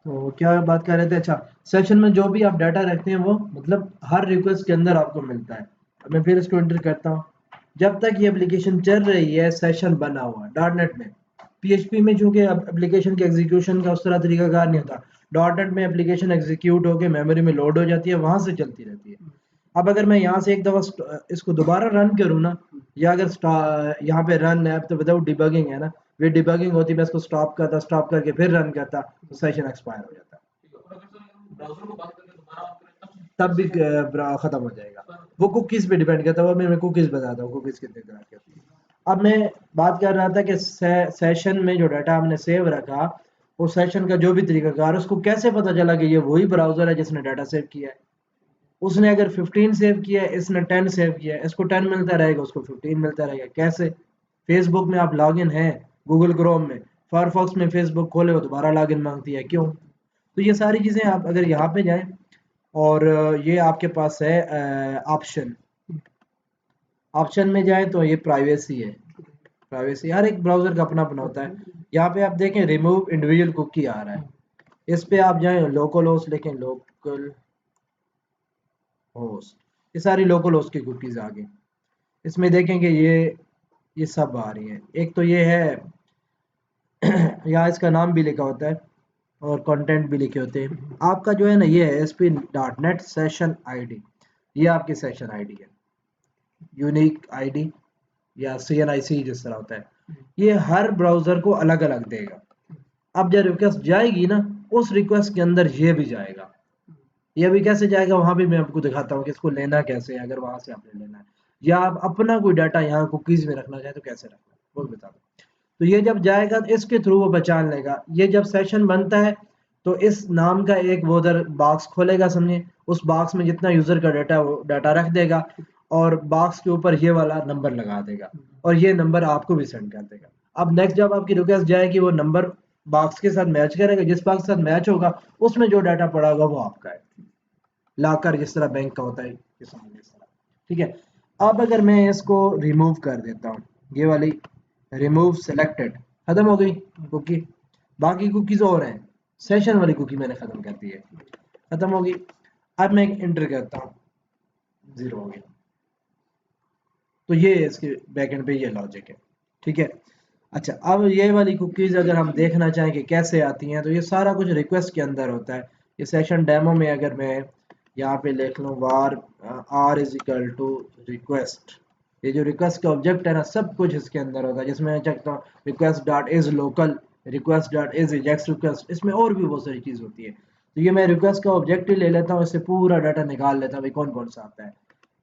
तो क्या बात कर रहे थे, अच्छा सेशन में जो भी आप डाटा रखते हैं वो मतलब हर रिक्वेस्ट के अंदर आपको मिलता है। अब मैं फिर इसको एंटर करता हूँ, जब तक ये एप्लीकेशन चल रही है सेशन बना हुआ डॉट नेट में। पीएचपी में चूंकि एप्लीकेशन के एग्जीक्यूशन का उस तरह तरीका कार नहीं होता, डॉट नेट में एप्लीकेशन एग्जीक्यूट होकर मेमोरी में लोड हो जाती है, वहां से चलती रहती है। अब अगर मैं यहाँ से एक दफ़ा इसको दोबारा रन करूँ ना, या अगर यहाँ पे रन है तो विदाउट डिबगिंग है ना, वे डिबगिंग होती, मैं इसको स्टॉप करता, स्टॉप करके फिर रन करता तो सेशन एक्सपायर हो जाता, तब भी खत्म हो जाएगा। वो कुकीज पे डिपेंड करता है, वो मैं कुकीज बताता हूँ कुकीज कितने तरह की होती है। अब मैं बात कर रहा था कि सेशन में जो डाटा हमने सेव रखा, वो सेशन का जो भी तरीकाकार, उसको कैसे पता चला कि ये वही ब्राउजर है जिसने डाटा सेव किया है। उसने अगर 15 सेव किया है, इसने 10 सेव किया है, इसको 10 मिलता रहेगा, उसको 15 मिलता रहेगा। कैसे, फेसबुक में आप लॉगिन हैं, गूगल क्रोम में, फायरफॉक्स में फेसबुक खोले हो दोबारा लॉगिन मांगती है, क्यों। तो ये सारी चीज़ें आप अगर यहाँ पे जाएं, और ये आपके पास है ऑप्शन, ऑप्शन में जाएं तो ये प्राइवेसी है। प्राइवेसी हर एक ब्राउजर का अपना अपना होता है। यहाँ पे आप देखें रिमूव इंडिविजुअल कुकी आ रहा है, इस पे आप जाएं, लोकल होस्ट लिखें, लोकल होस्ट, ये सारी लोकल होस्ट की कुकीज आ गई। इसमें देखेंगे ये सब आ रही है, एक तो ये है यहाँ इसका नाम भी लिखा होता है और कंटेंट भी लिखे होते हैं। आपका जो है ना ये है ASP.NET सेशन आईडी, ये आपकी सेशन आईडी है, यूनिक आईडी या CNIC जिस तरह होता है, ये हर ब्राउजर को अलग अलग देगा। अब जब रिक्वेस्ट जाएगी ना, उस रिक्वेस्ट के अंदर ये भी जाएगा, ये भी कैसे जाएगा वहां भी मैं आपको दिखाता हूँ कि इसको लेना कैसे है, अगर वहां से आपने लेना है या आप अपना कोई डाटा यहाँ कुकीज में रखना चाहे तो कैसे रखना है वो भी बता दो। तो ये जब जाएगा तो इसके थ्रू वो पहचान लेगा, ये जब सेशन बनता है तो इस नाम का एक वो उधर बॉक्स खोलेगा, समझे, उस बॉक्स में जितना यूजर का डाटा है वो डाटा रख देगा और बॉक्स के ऊपर ये वाला नंबर लगा देगा और ये नंबर आपको भी सेंड कर देगा। अब नेक्स्ट जब आपकी रिक्वेस्ट जाएगी वो नंबर बॉक्स के साथ मैच करेगा, जिस बॉक्स के साथ मैच होगा उसमें जो डाटा पड़ा होगा वो आपका है। लॉकर जिस तरह बैंक का होता है इस तरह, ठीक है। अब अगर मैं इसको रिमूव कर देता हूँ, ये वाली रिमूव सिलेक्टेड खत्म हो गई कुकी, बाकी कुकीज और हैं, सेशन वाली कुकी मैंने खत्म कर दी है, खत्म हो गई। अब मैं इंटर करता हूँ, 0 हो गया। तो ये इसके बैकएंड पे ये लॉजिक है, ठीक है। अच्छा, अब ये वाली कुकीज अगर हम देखना चाहें कि कैसे आती हैं, तो ये सारा कुछ रिक्वेस्ट के अंदर होता है। ये सेशन डेमो में अगर मैं यहाँ पे लिख लूँ var r is equal to request, ये जो रिक्वेस्ट का ऑब्जेक्ट है ना, सब कुछ इसके अंदर होता है, जिसमें मैं चेकता हूँ request dot is local, request dot is reject request, इसमें और भी बहुत सारी चीज़ होती है। तो ये मैं रिक्वेस्ट का ऑब्जेक्ट ही ले लेता हूँ, इससे पूरा डाटा निकाल लेता हूँ भाई कौन कौन सा आता है।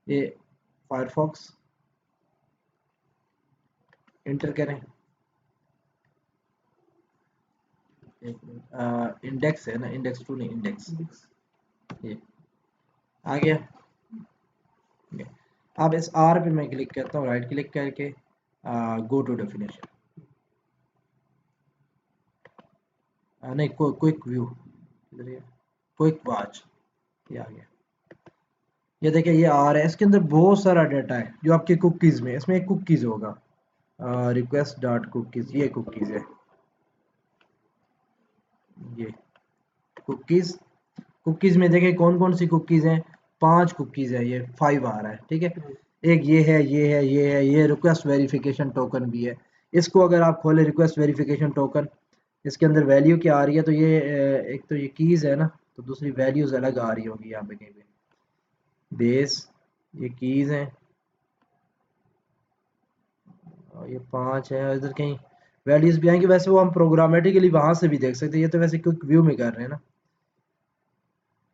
ये फायरफॉक्स इंटर करें, इंडेक्स है ना, इंडेक्स टू नहीं, इंडेक्स, ये आ गया। ये। अब इस आर पे मैं क्लिक करता हूँ, राइट क्लिक करके गो टू डेफिनेशन, नहीं क्विक व्यू, क्विक वॉच, ये आ गया। ये देखिए ये आर है, इसके अंदर बहुत सारा डाटा है जो आपके कुकीज़ में, इसमें एक कुकीज़ होगा रिक्वेस्ट डॉट कुकीज़, ये कुकीज़ है, ये कुकीज़, कुकीज़ में देखें कौन कौन सी कुकीज़ हैं, 5 कुकीज़ है, ये 5 आ रहा है, ठीक है। एक ये है, ये है, ये है, ये रिक्वेस्ट वेरिफिकेशन टोकन भी है। इसको अगर आप खोले रिक्वेस्ट वेरिफिकेशन टोकन, इसके अंदर वैल्यू क्या आ रही है, तो ये एक तो ये कीज़ है ना, तो दूसरी वैल्यूज़ अलग आ रही होगी यहाँ पे कहीं पे, बेस, ये कीज़ हैं और ये 5 है, इधर कहीं वैल्यूज़ भी आएंगी। वैसे वो हम प्रोग्रामेटिकली वहाँ से भी देख सकते हैं, ये तो वैसे क्विक व्यू में कर रहे हैं ना।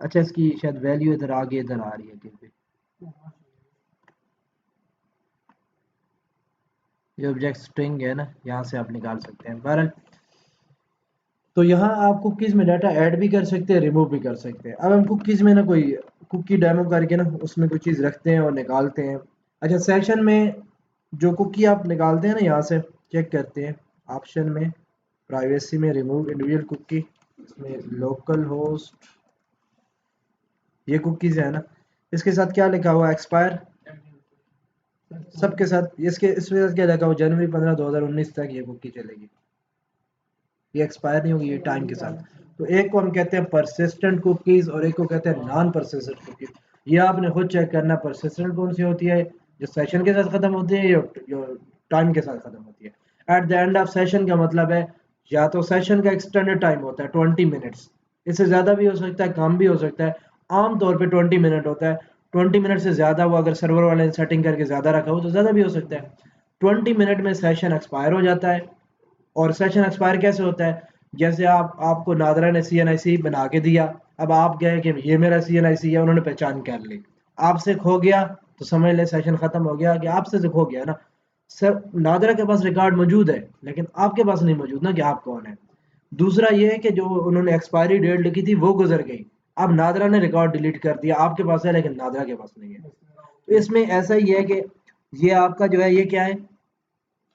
अच्छा, इसकी शायद वैल्यू इधर आगे इधर आ रही है कहीं पे, ये ऑब्जेक्ट स्ट्रिंग है ना, यहाँ से आप निकाल सकते हैं। बहरहाल, तो यहाँ आप कुकीज़ में डाटा ऐड भी कर सकते हैं, रिमूव भी कर सकते हैं। अब हम कुकीज़ में ना कोई कुकी डेमो करके ना उसमें कोई चीज़ रखते हैं और निकालते हैं। अच्छा, सेशन में जो कुकी आप निकालते हैं ना, यहाँ से चेक करते हैं ऑप्शन में, प्राइवेसी में, रिमूव इंडिविजुअल कुकी, इसमें लोकल होस्ट, ये कुकीज़ है ना, इसके साथ क्या लिखा हुआ, एक्सपायर, सबके साथ इसके इसके साथ क्या लिखा हुआ, जनवरी 15 2019 तक ये कुकी चलेगी, ये एक्सपायर नहीं होगी, ये टाइम के साथ। तो एक को हम कहते हैं परसिस्टेंट कुकीज़ और एक को कहते हैं नॉन परसिस्टेंट कुकीज़। ये आपने खुद चेक करना, परसिस्टेंट कौन सी होती है, जो सेशन के साथ ख़त्म होती है या जो टाइम के साथ ख़त्म होती है। At the end of session का मतलब है या तो सेशन का एक्सटेंडेड टाइम होता है 20 मिनट्स, इससे ज़्यादा भी हो सकता है, कम भी हो सकता है, आम तौर पे 20 मिनट होता है। 20 मिनट से ज़्यादा वो अगर सर्वर वाले ने सेटिंग करके ज़्यादा रखा हो तो ज़्यादा भी हो सकता है। 20 मिनट में सेशन एक्सपायर हो जाता है। और सेशन एक्सपायर कैसे होता है, जैसे आपको नादरा ने CNIC बना के दिया, अब आप गए कि ये मेरा CNIC है, उन्होंने पहचान कर ली, आपसे खो गया तो समझ ले सेशन खत्म हो गया, कि आपसे से खो गया ना। सर, नादरा के पास रिकॉर्ड मौजूद है लेकिन आपके पास नहीं मौजूद ना कि आप कौन है। दूसरा ये है कि जो उन्होंने एक्सपायरी डेट लिखी थी वो गुजर गई, अब नादरा ने रिकॉर्ड डिलीट कर दिया, आपके पास है लेकिन नादरा के पास नहीं है। तो इसमें ऐसा ही है कि ये आपका जो है ये क्या है,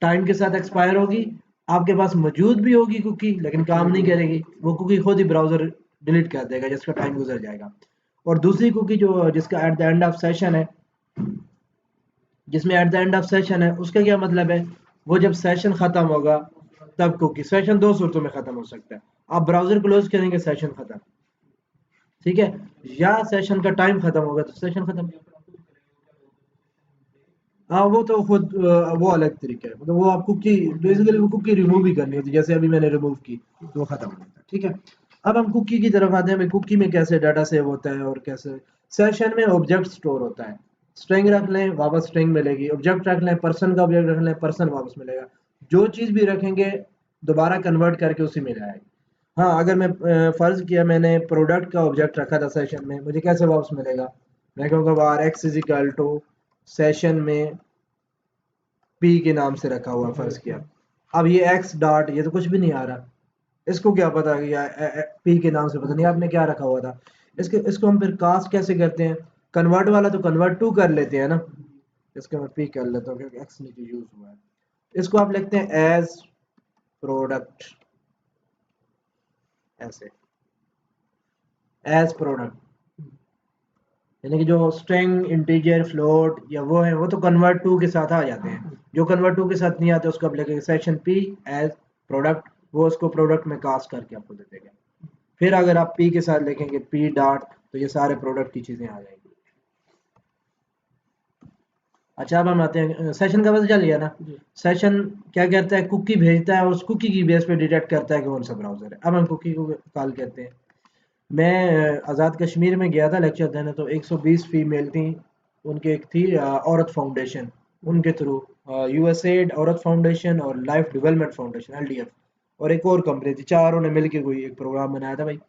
टाइम के साथ एक्सपायर होगी, आपके पास मौजूद भी होगी कुकी लेकिन काम नहीं करेगी, वो कुकी खुद ही ब्राउजर डिलीट कर देगा जिसका टाइम गुजर जाएगा। और दूसरी कुकी जो जिसका at the end of session है, जिसमें at the end of session है, उसका क्या मतलब है, वो जब सेशन खत्म होगा तब कुकी, सेशन दो सूरतों में खत्म हो सकता है, आप ब्राउजर क्लोज करेंगे सेशन खत्म, ठीक है, या सेशन का टाइम खत्म होगा तो सेशन खत्म। हाँ, वो तो खुद वो अलग तरीका है, मतलब वो आप कुकी, बेसिकली वो कुकी रिमूव ही करनी होती है, जैसे अभी मैंने रिमूव की तो वो खत्म हो जाता है, ठीक है। अब हम कुकी की तरफ आते हैं, भाई कुकी में कैसे डाटा सेव होता है और कैसे। सेशन में ऑब्जेक्ट स्टोर होता है, स्ट्रिंग रख लें वापस स्ट्रिंग मिलेगी, ऑब्जेक्ट रख लें, पर्सन का ऑब्जेक्ट रख लें, पर्सन वापस मिलेगा, जो चीज़ भी रखेंगे दोबारा कन्वर्ट करके उसी में जाएगी। हाँ, अगर मैं फर्ज किया मैंने प्रोडक्ट का ऑब्जेक्ट रखा था सेशन में, मुझे कैसे वापस मिलेगा, मैं कहूँगा var x is equal to session में पी के नाम से रखा हुआ फर्ज किया, अब ये एक्स डॉट, ये तो कुछ भी नहीं आ रहा, इसको क्या पता कि पी के नाम से पता नहीं आपने क्या रखा हुआ था। इसको हम फिर कास्ट कैसे करते हैं? कन्वर्ट वाला तो कन्वर्ट टू कर लेते हैं ना। इसको मैं पी कर लेता हूँ क्योंकि एक्स नीचे यूज हुआ है। इसको आप लिखते हैं एज प्रोडक्ट, ऐसे एज प्रोडक्ट, यानी कि जो स्ट्रिंग इंटीजर फ्लोट या वो है वो तो कन्वर्ट टू के साथ आ जाते हैं। जो कन्वर्ट टू के साथ नहीं आते उसको आप लिखेंगे सेक्शन पी एज प्रोडक्ट, वो उसको प्रोडक्ट में कास्ट करके आपको दे देगा। फिर अगर आप पी के साथ लिखेंगे पी डॉट तो ये सारे प्रोडक्ट की चीजें आ जाएंगी। अच्छा अब हम आते हैं सेशन का, पता चल गया ना। सेशन क्या करता है? कुकी भेजता है और उस कुकी की बेस पे डिटेक्ट करता है कि कौन सा ब्राउजर है। अब हम कुकी को कॉल करते हैं। मैं आज़ाद कश्मीर में गया था लेक्चर देने, तो 120 फीमेल थी। उनके एक थी औरत फाउंडेशन, उनके थ्रू यूएसएड औरत फाउंडेशन और लाइफ डेवलपमेंट फाउंडेशन एलडीएफ और एक और कंपनी थी, चारों ने मिलकर कोई एक प्रोग्राम बनाया था भाई।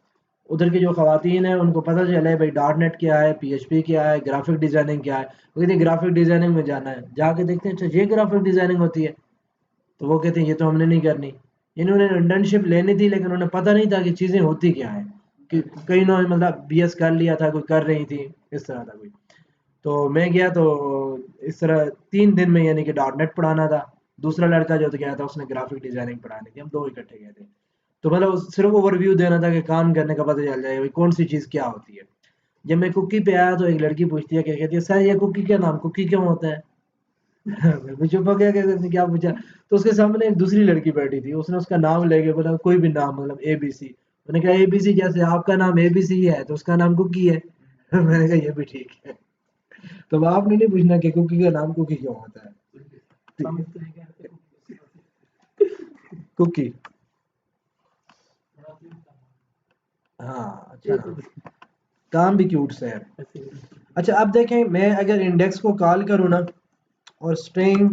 उधर की जो खवातीन है उनको पता चला है भाई डॉट नेट क्या है, पीएचपी क्या है, ग्राफिक डिजाइनिंग क्या है। वो कहते हैं ग्राफिक डिजाइनिंग में जाना है। जाके देखते हैं अच्छा ये ग्राफिक डिजाइनिंग होती है। तो वो कहते हैं ये तो हमने नहीं करनी। इन्होंने इंटर्नशिप लेनी थी लेकिन उन्हें पता नहीं था कि चीज़ें होती क्या हैं। कि कई ने मतलब बीएस कर लिया था, कोई कर रही थी, इस तरह था कोई। तो मैं गया तो इस तरह 3 दिन में यानी कि डॉट नेट पढ़ाना था। दूसरा लड़का जो तो गया था उसने ग्राफिक डिजाइनिंग पढ़ानी थी, हम दो इकट्ठे गए थे। तो मतलब सिर्फ ओवरव्यू देना था कि काम करने का पता चल जाएगा भाई कौन सी चीज़ क्या होती है। जब मैं कुकी पे आया तो एक लड़की पूछती है, क्या कहती है, सर ये कुकी का नाम कुकी क्यों होता है? मैं भी चुप हो गया कि इसने क्या पूछा। तो उसके सामने एक दूसरी लड़की बैठी थी, उसने उसका नाम लेके बोला कोई भी नाम मतलब एबीसी। मैंने कहा एबीसी जैसे आपका नाम एबीसी है तो उसका नाम कुकी है। मैंने कहा ये भी ठीक है। तो आपने नहीं पूछना कि कुकी का नाम कुकी क्यों होता है। कुकी, हाँ अच्छा नाम, काम भी क्यूट सा है। अच्छा अब देखें, मैं अगर इंडेक्स को कॉल करूँ ना और स्ट्रिंग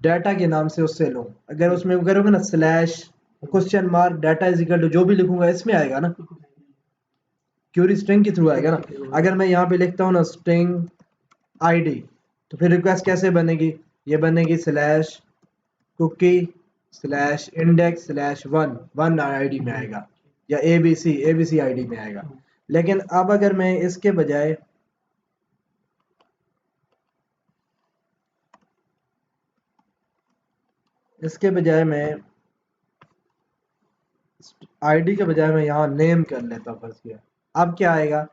डाटा के नाम से उससे लूँ, अगर उसमें करोगे ना slash question mark data is equal to जो भी लिखूंगा इसमें आएगा ना, क्यूरी स्ट्रिंग के थ्रू आएगा ना। अगर मैं यहाँ पे लिखता हूँ ना स्ट्रिंग आईडी, तो फिर रिक्वेस्ट कैसे बनेगी? ये बनेगी slash cookie slash index slash one, one ID में आएगा, या एबीसी आईडी में आएगा। लेकिन अब अगर मैं इसके बजाय मैं आईडी के बजाय मैं यहाँ नेम कर लेता हूँ, फर्स्ट किया। अब क्या आएगा?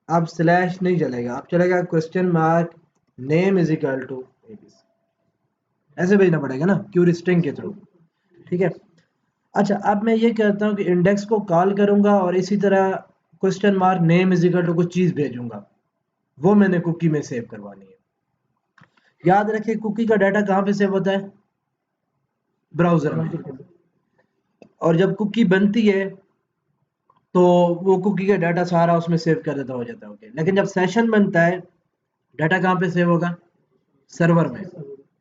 अब स्लैश नहीं चलेगा, अब चलेगा question mark name is equal to ABC. ऐसे भेजना पड़ेगा ना क्यूरी स्ट्रिंग के थ्रू, ठीक है। अच्छा अब मैं ये कहता हूँ कि इंडेक्स को कॉल करूंगा और इसी तरह question mark name is equal to कुछ चीज भेजूंगा, वो मैंने कुकी में सेव करवानी है। याद रखिए कुकी का डाटा कहाँ पे सेव होता है? ब्राउजर में। और जब कुकी बनती है तो वो कुकी का डाटा सारा उसमें सेव कर देता हो जाता है, ओके। लेकिन जब सेशन बनता है डाटा कहाँ पे सेव होगा? सर्वर में,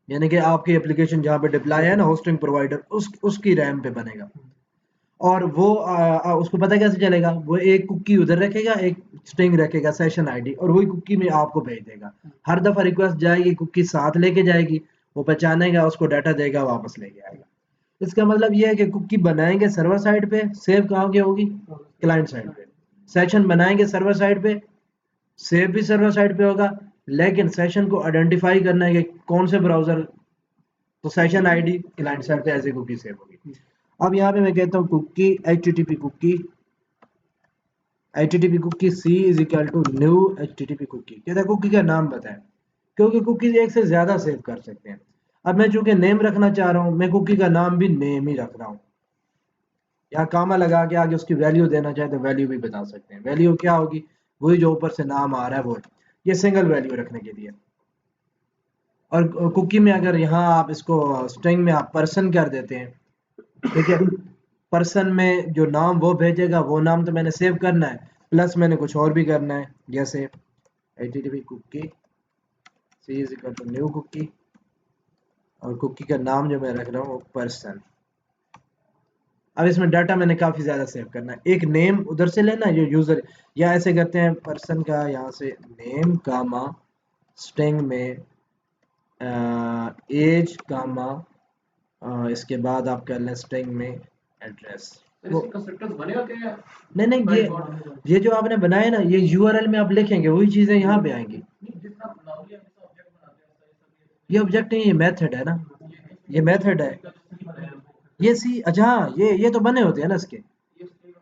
यानी कि आपकी एप्लीकेशन जहाँ पे डिप्लॉय है ना होस्टिंग प्रोवाइडर, उसकी रैम पे बनेगा। और वो उसको पता कैसे चलेगा? वो एक कुकी उधर रखेगा, एक स्ट्रिंग रखेगा सेशन आईडी, और वही कुकी में आपको भेज देगा। हर दफा रिक्वेस्ट जाएगी कुकी साथ लेके जाएगी, वो पहचानेगा, उसको डाटा देगा, वापस लेके आएगा। इसका मतलब ये है कि कुकी बनाएंगे सर्वर साइड पे, सेव कहाँ की होगी? क्लाइंट साइड पे। सेशन बनाएंगे सर्वर साइड पे, सेव भी सर्वर साइड पे होगा। लेकिन सेशन को आइडेंटिफाई करना है कि कौन से ब्राउजर, तो सेशन आईडी क्लाइंट साइड पे ऐसे कुकी सेव होगी। अब यहाँ पे मैं कहता हूँ cookie HTTP cookie C is equal to new HTTP cookie. कहता है कुकी का नाम बताएं, क्योंकि कुकीज एक से ज्यादा सेव कर सकते हैं। अब मैं चूंकि नेम रखना चाह रहा हूँ, मैं कुकी का नाम भी नेम ही रख रहा हूँ। यहाँ कामा लगा के आगे उसकी वैल्यू देना चाहे तो वैल्यू भी बता सकते हैं। वैल्यू क्या होगी? वही जो ऊपर से नाम आ रहा है वो। ये सिंगल वैल्यू रखने के लिए। और कुकी में अगर यहाँ आप इसको स्ट्रिंग में आप पर्सन कर देते हैं, ठीक है, पर्सन में जो नाम वो भेजेगा वो नाम तो मैंने सेव करना है, प्लस मैंने कुछ और भी करना है, जैसे http cookie C is equal to new cookie, और कुकी का नाम जो मैं रख रहा हूँ वो पर्सन। अब इसमें डाटा मैंने काफी ज्यादा सेव करना है। एक नेम उधर से लेना है जो यूजर, या ऐसे करते हैं पर्सन का यहाँ से नेम कामा स्ट्रिंग में एज कामा इसके बाद आप कर लें स्ट्रिंग में एड्रेस तो इसके कंस्ट्रक्टर्स बने होते हैं? नहीं ये जो आपने बनाए ना, ये यूआरएल में आप लिखेंगे वही चीजें यहाँ पे आएंगी। जितना नॉर्मली हम इसका ऑब्जेक्ट बनाते हैं ये ऑब्जेक्ट नहीं, ये मेथड है ना, ये मेथड है। ये सी, अच्छा हाँ, ये तो बने होते हैं ना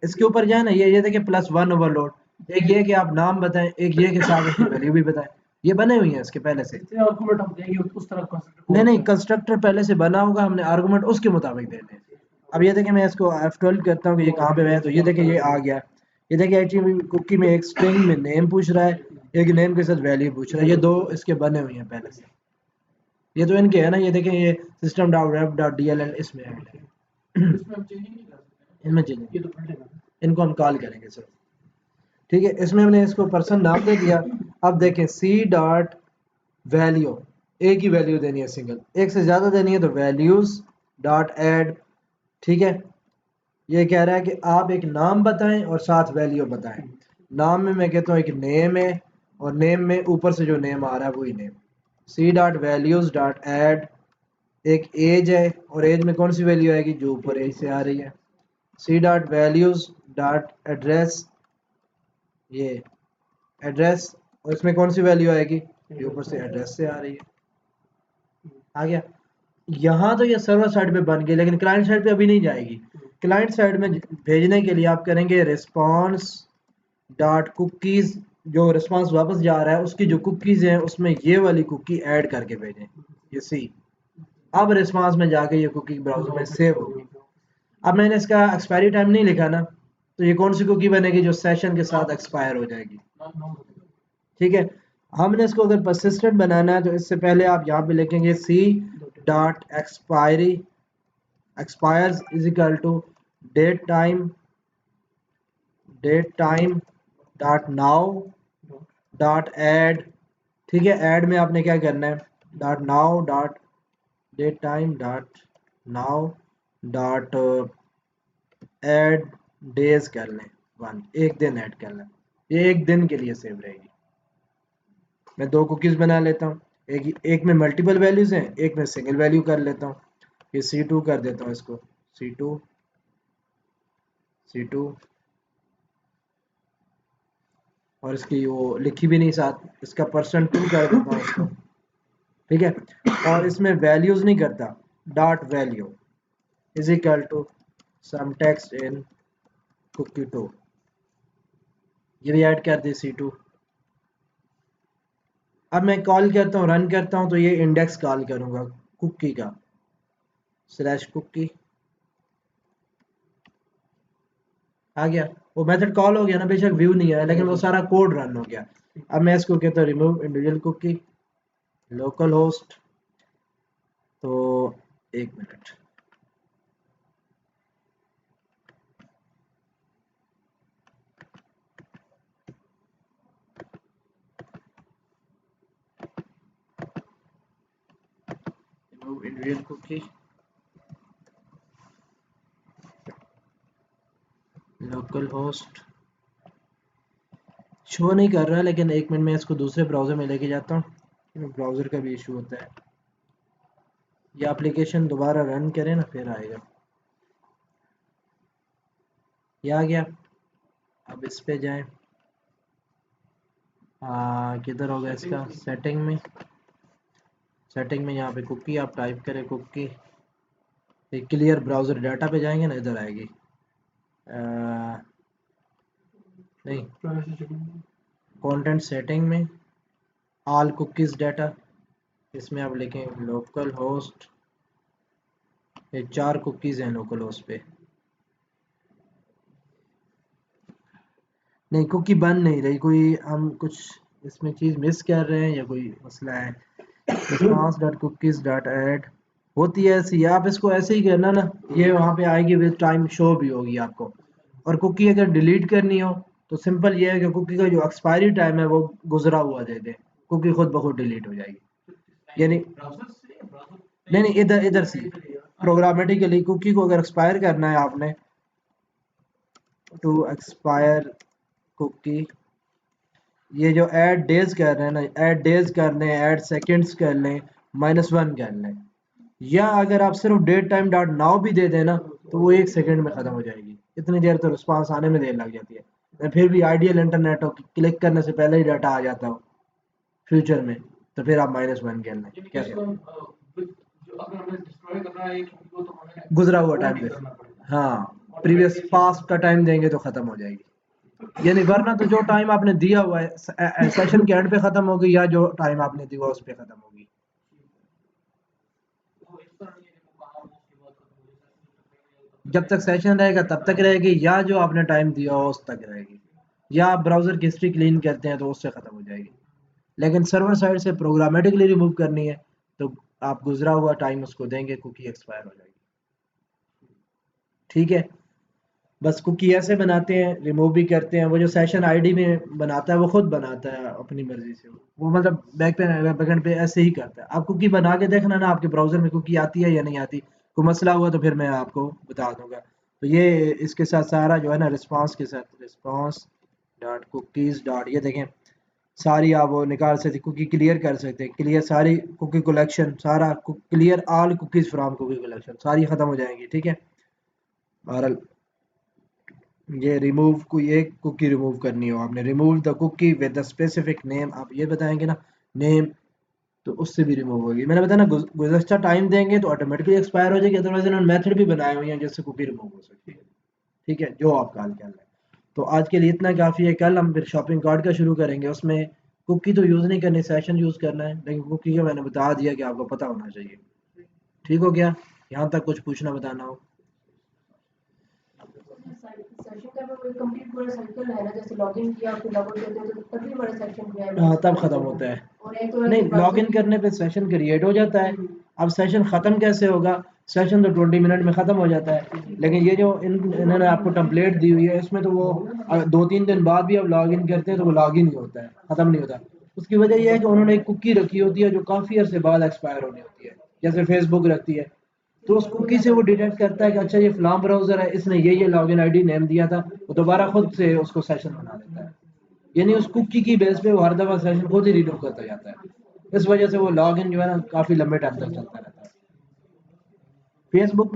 इसके ऊपर जाए ना, ये देखिए +1 ओवरलोड, एक ये कि आप नाम बताएं, एक ये कि साथ उसकी वैल्यू भी बताएं, ये बने हुई हैं इसके पहले से। आर्गुमेंट हम देंगे उस तरह कंस्ट्रक्टर नहीं कंस्ट्रक्टर पहले से बना होगा, हमने आर्गुमेंट उसके मुताबिक देने हैं। अब ये देखिए मैं इसको F12 करता हूँ कि ये कहाँ पे है, तो ये देखिए ये आ गया। ये देखिए एचटीएमएल कुकी में एक स्ट्रिंग में नेम पूछ रहा है, एक नेम के साथ वैल्यू पूछ रहा है, ये दो इसके बने हुए हैं पहले से। ये तो इनके है ना, ये देखें ये system.ref.dll इसमें ऐड है। इसमें हम चेंजिंग नहीं कर सकते, इनमें चेंज ये तो पढ़ लेना, इनको हम कॉल करेंगे सर। ठीक है, इसमें हमने इसको पर्सन नाम दे दिया। अब देखें C.वैल्यू, एक ही वैल्यू देनी है सिंगल, एक से ज़्यादा देनी है तो values.add। ठीक है, ये कह रहा है कि आप एक नाम बताएं और साथ वैल्यू बताएं। नाम में मैं कहता हूँ एक नेम है, और नेम में ऊपर से जो नेम आ रहा है वही नेम। C.values.add, एक एज है, और एज में कौन सी वैल्यू आएगी, जो ऊपर एज से आ रही है। C.values.address, ये एड्रेस, और इसमें कौन सी वैल्यू आएगी, ये ऊपर से एड्रेस से आ रही है। आ गया। यहाँ तो ये सर्वर साइड पे बन गई, लेकिन क्लाइंट साइड पे अभी नहीं जाएगी। क्लाइंट साइड में भेजने के लिए आप करेंगे रिस्पॉन्स डॉट कुकीज, जो रिस्पॉन्स वापस जा रहा है उसकी जो कुकीज हैं उसमें ये वाली कुकी ऐड करके भेजें, ये सी। अब रिस्पॉन्स में जाके ये कुकी ब्राउजर में सेव होगी। अब मैंने इसका एक्सपायरी टाइम नहीं लिखा ना, तो ये कौन सी कुकी बनेगी, जो सेशन के साथ एक्सपायर हो जाएगी। ठीक है, हमने इसको अगर परसिस्टेंट बनाना है तो इससे पहले आप यहाँ पे लिखेंगे C.expiry expires is equal to date time dot now dot add. ठीक है, ऐड में आपने क्या करना है, dot now dot date time dot now dot add days कर लें, 1 एक दिन ऐड कर लें, ये एक दिन के लिए सेव रहेगी। मैं दो कुकीज बना लेता हूँ, एक में मल्टीपल वैल्यूज हैं, एक में सिंगल वैल्यू कर लेता हूँ। ये C2 कर देता हूँ, इसको C2 और इसकी वो लिखी भी नहीं साथ, इसका %2 कर देता हूँ इसको। ठीक है, और इसमें वैल्यूज नहीं करता, dot value is equal to some text in cookie 2, ये भी ऐड कर दी C2। अब मैं कॉल करता हूँ, रन करता हूँ, तो ये इंडेक्स कॉल करूँगा कुकी का, /कुकी आ गया। वो मेथड कॉल हो गया ना, बेशक व्यू नहीं आया, लेकिन वो सारा कोड रन हो गया। अब मैं इसको कहता हूँ remove individual cookie local host, तो 1 minute. Remove individual cookie local host, show नहीं कर रहा, लेकिन 1 मिनट में इसको दूसरे ब्राउज़र में लेके जाता हूँ, ब्राउज़र का भी इशू होता है। ये एप्लीकेशन दोबारा रन करें ना, फिर आएगा। ये आ गया। अब इस पे जाएं, किधर होगा इसका, सेटिंग में यहाँ पे कुकी आप टाइप करें, कुकी क्लियर ब्राउज़र डाटा पे जाएंगे ना, इधर आएगी। नहीं, कंटेंट सेटिंग में ऑल कुकीज़ डाटा, इसमें आप लिखें लोकल होस्ट, ये 4 कुकीज़ हैं लोकल होस्ट पे। नहीं, कुकी बन नहीं रही, कोई हम कुछ इसमें चीज़ मिस कर रहे हैं या कोई मसला है। response.cookies.add होती है ऐसी, आप इसको ऐसे ही करना ना, ये वहाँ पे आएगी, विद टाइम शो भी होगी आपको। और कुकी अगर डिलीट करनी हो तो सिंपल ये है कि कुकी का जो एक्सपायरी टाइम है वो गुजरा हुआ दे दे, कुकी खुद ब खुद डिलीट हो जाएगी। यानी नहीं, इधर इधर से प्रोग्रामेटिकली कुकी को अगर एक्सपायर करना है आपने, टू एक्सपायर कुकी, ये जो ऐड डेज कर रहे हैं ना, ऐड डेज कर लें, ऐड सेकंड्स कर लें, -1 कर लें, या अगर आप सिर्फ डेट टाइम डॉट नाउ भी दे दें ना, तो वो 1 सेकंड में ख़त्म हो जाएगी। इतनी देर तो रिस्पॉन्स आने में देर लग जाती है। फिर भी आइडियल इंटरनेट हो, क्लिक करने से पहले ही डाटा आ जाता हो फ्यूचर में, तो फिर आप -1 खेल लें। यानी कि कैसे? इसको जो अगर हमें डिस्ट्रॉय करना है एक चीज़ को तो हमें गुज़रा हुआ होल्ड टाइम ही दे, करना पड़ेगा हाँ, प्रीवियस ऑटोमेटिकली पास्ट का टाइम देंगे तो ख़त्म हो जाएगी। यानी वरना तो जो टाइम आपने दिया हुआ है सेशन के एंड पे ख़त्म होगी, या जो टाइम आपने दिया हुआ उस पे ख़त्म होगी। तो इस तरह नहीं है कि वो काम उसके बाद खत्म हो जाए जब तक सेशन रहेगा तब तक रहेगी, या जो आपने टाइम दिया हो उस तक रहेगी, या आप ब्राउज़र की हिस्ट्री क्लीन करते हैं तो उससे ख़त्म हो जाएगी। लेकिन सर्वर साइड से प्रोग्रामेटिकली रिमूव करनी है तो आप गुज़रा हुआ टाइम उसको देंगे, कुकी एक्सपायर हो जाएगी। ठीक है? बस कुकी ऐसे बनाते हैं, रिमूव भी करते हैं। वो जो सेशन आईडी में बनाता है वो खुद बनाता है अपनी मर्जी से, वो मतलब बैकएंड पे ऐसे ही करता है। आप कुकी बना के देखना ना आपके ब्राउज़र में कुकी आती है या नहीं आती। कोई मसला हुआ तो फिर मैं आपको बता दूंगा। तो ये इसके साथ सारा जो है ना रिस्पांस के साथ रिस्पांस डॉट कुकीज़ डॉट, ये देखें सारी आप वो निकाल सकते, कुकी क्लियर कर सकते हैं। क्लियर सारी कुकी कलेक्शन, सारा clear all cookies from cookie collection, सारी ख़त्म हो जाएंगी। ठीक है? और ये रिमूव, कोई एक कुकी रिमूव करनी हो आपने, remove the cookie with the specific name, आप ये बताएंगे ना नेम, तो उससे भी रिमूव होगी। मैंने बताया ना गुज़श्ता टाइम देंगे तो ऑटोमेटिकली एक्सपायर हो जाएगी। अदरवाइज इन्होंने मेथड भी बनाए हुए हैं जिससे कुकी रिमूव हो सकती है। ठीक है? जो आपका हाल ख्याल है। तो आज के लिए इतना काफ़ी है। कल हम फिर शॉपिंग कार्ट का शुरू करेंगे। उसमें कुकी तो यूज़ नहीं करनी, सेशन यूज़ करना है, लेकिन कुकी का मैंने बता दिया कि आपको पता होना चाहिए। ठीक हो गया? यहाँ तक कुछ पूछना बताना हो? सेशन का कोई कंप्लीट पूरा साइकिल है ना, जैसे लॉगिन किया फिर लॉगआउट करते हैं तो तभी हमारा सेशन जो है हाँ, तब ख़त्म होता है। और एक तो है नहीं, कि browser लॉगिन की- करने पे सेशन क्रिएट हो जाता है। अब सेशन ख़त्म कैसे होगा? सेशन तो 20 मिनट में ख़त्म हो जाता है, लेकिन ये जो इन्होंने आपको टेम्पलेट दी हुई है इसमें तो वो 2-3 दिन बाद भी आप लॉगिन करते हैं तो वो लॉगिन ही होता है, ख़त्म नहीं होता। उसकी वजह ये है कि उन्होंने एक कुकी रखी होती है जो काफ़ी अरसे बाद एक्सपायर होनी होती है, जैसे फेसबुक रखती है। तो उस कुकी से वो डिटेक्ट करता है कि अच्छा ये फ़लाँ ब्राउज़र है, इसने ये लॉगिन आईडी नेम दिया था, वो दोबारा खुद से उसको सेशन बना लेता है। यानी उस कुकी की बेस पे वो हर दफ़ा सेशन खुद ही रीडो करता जाता है। इस वजह से वो लॉगिन जो है ना काफ़ी लंबे टाइम तक चलता रहता है। फेसबुक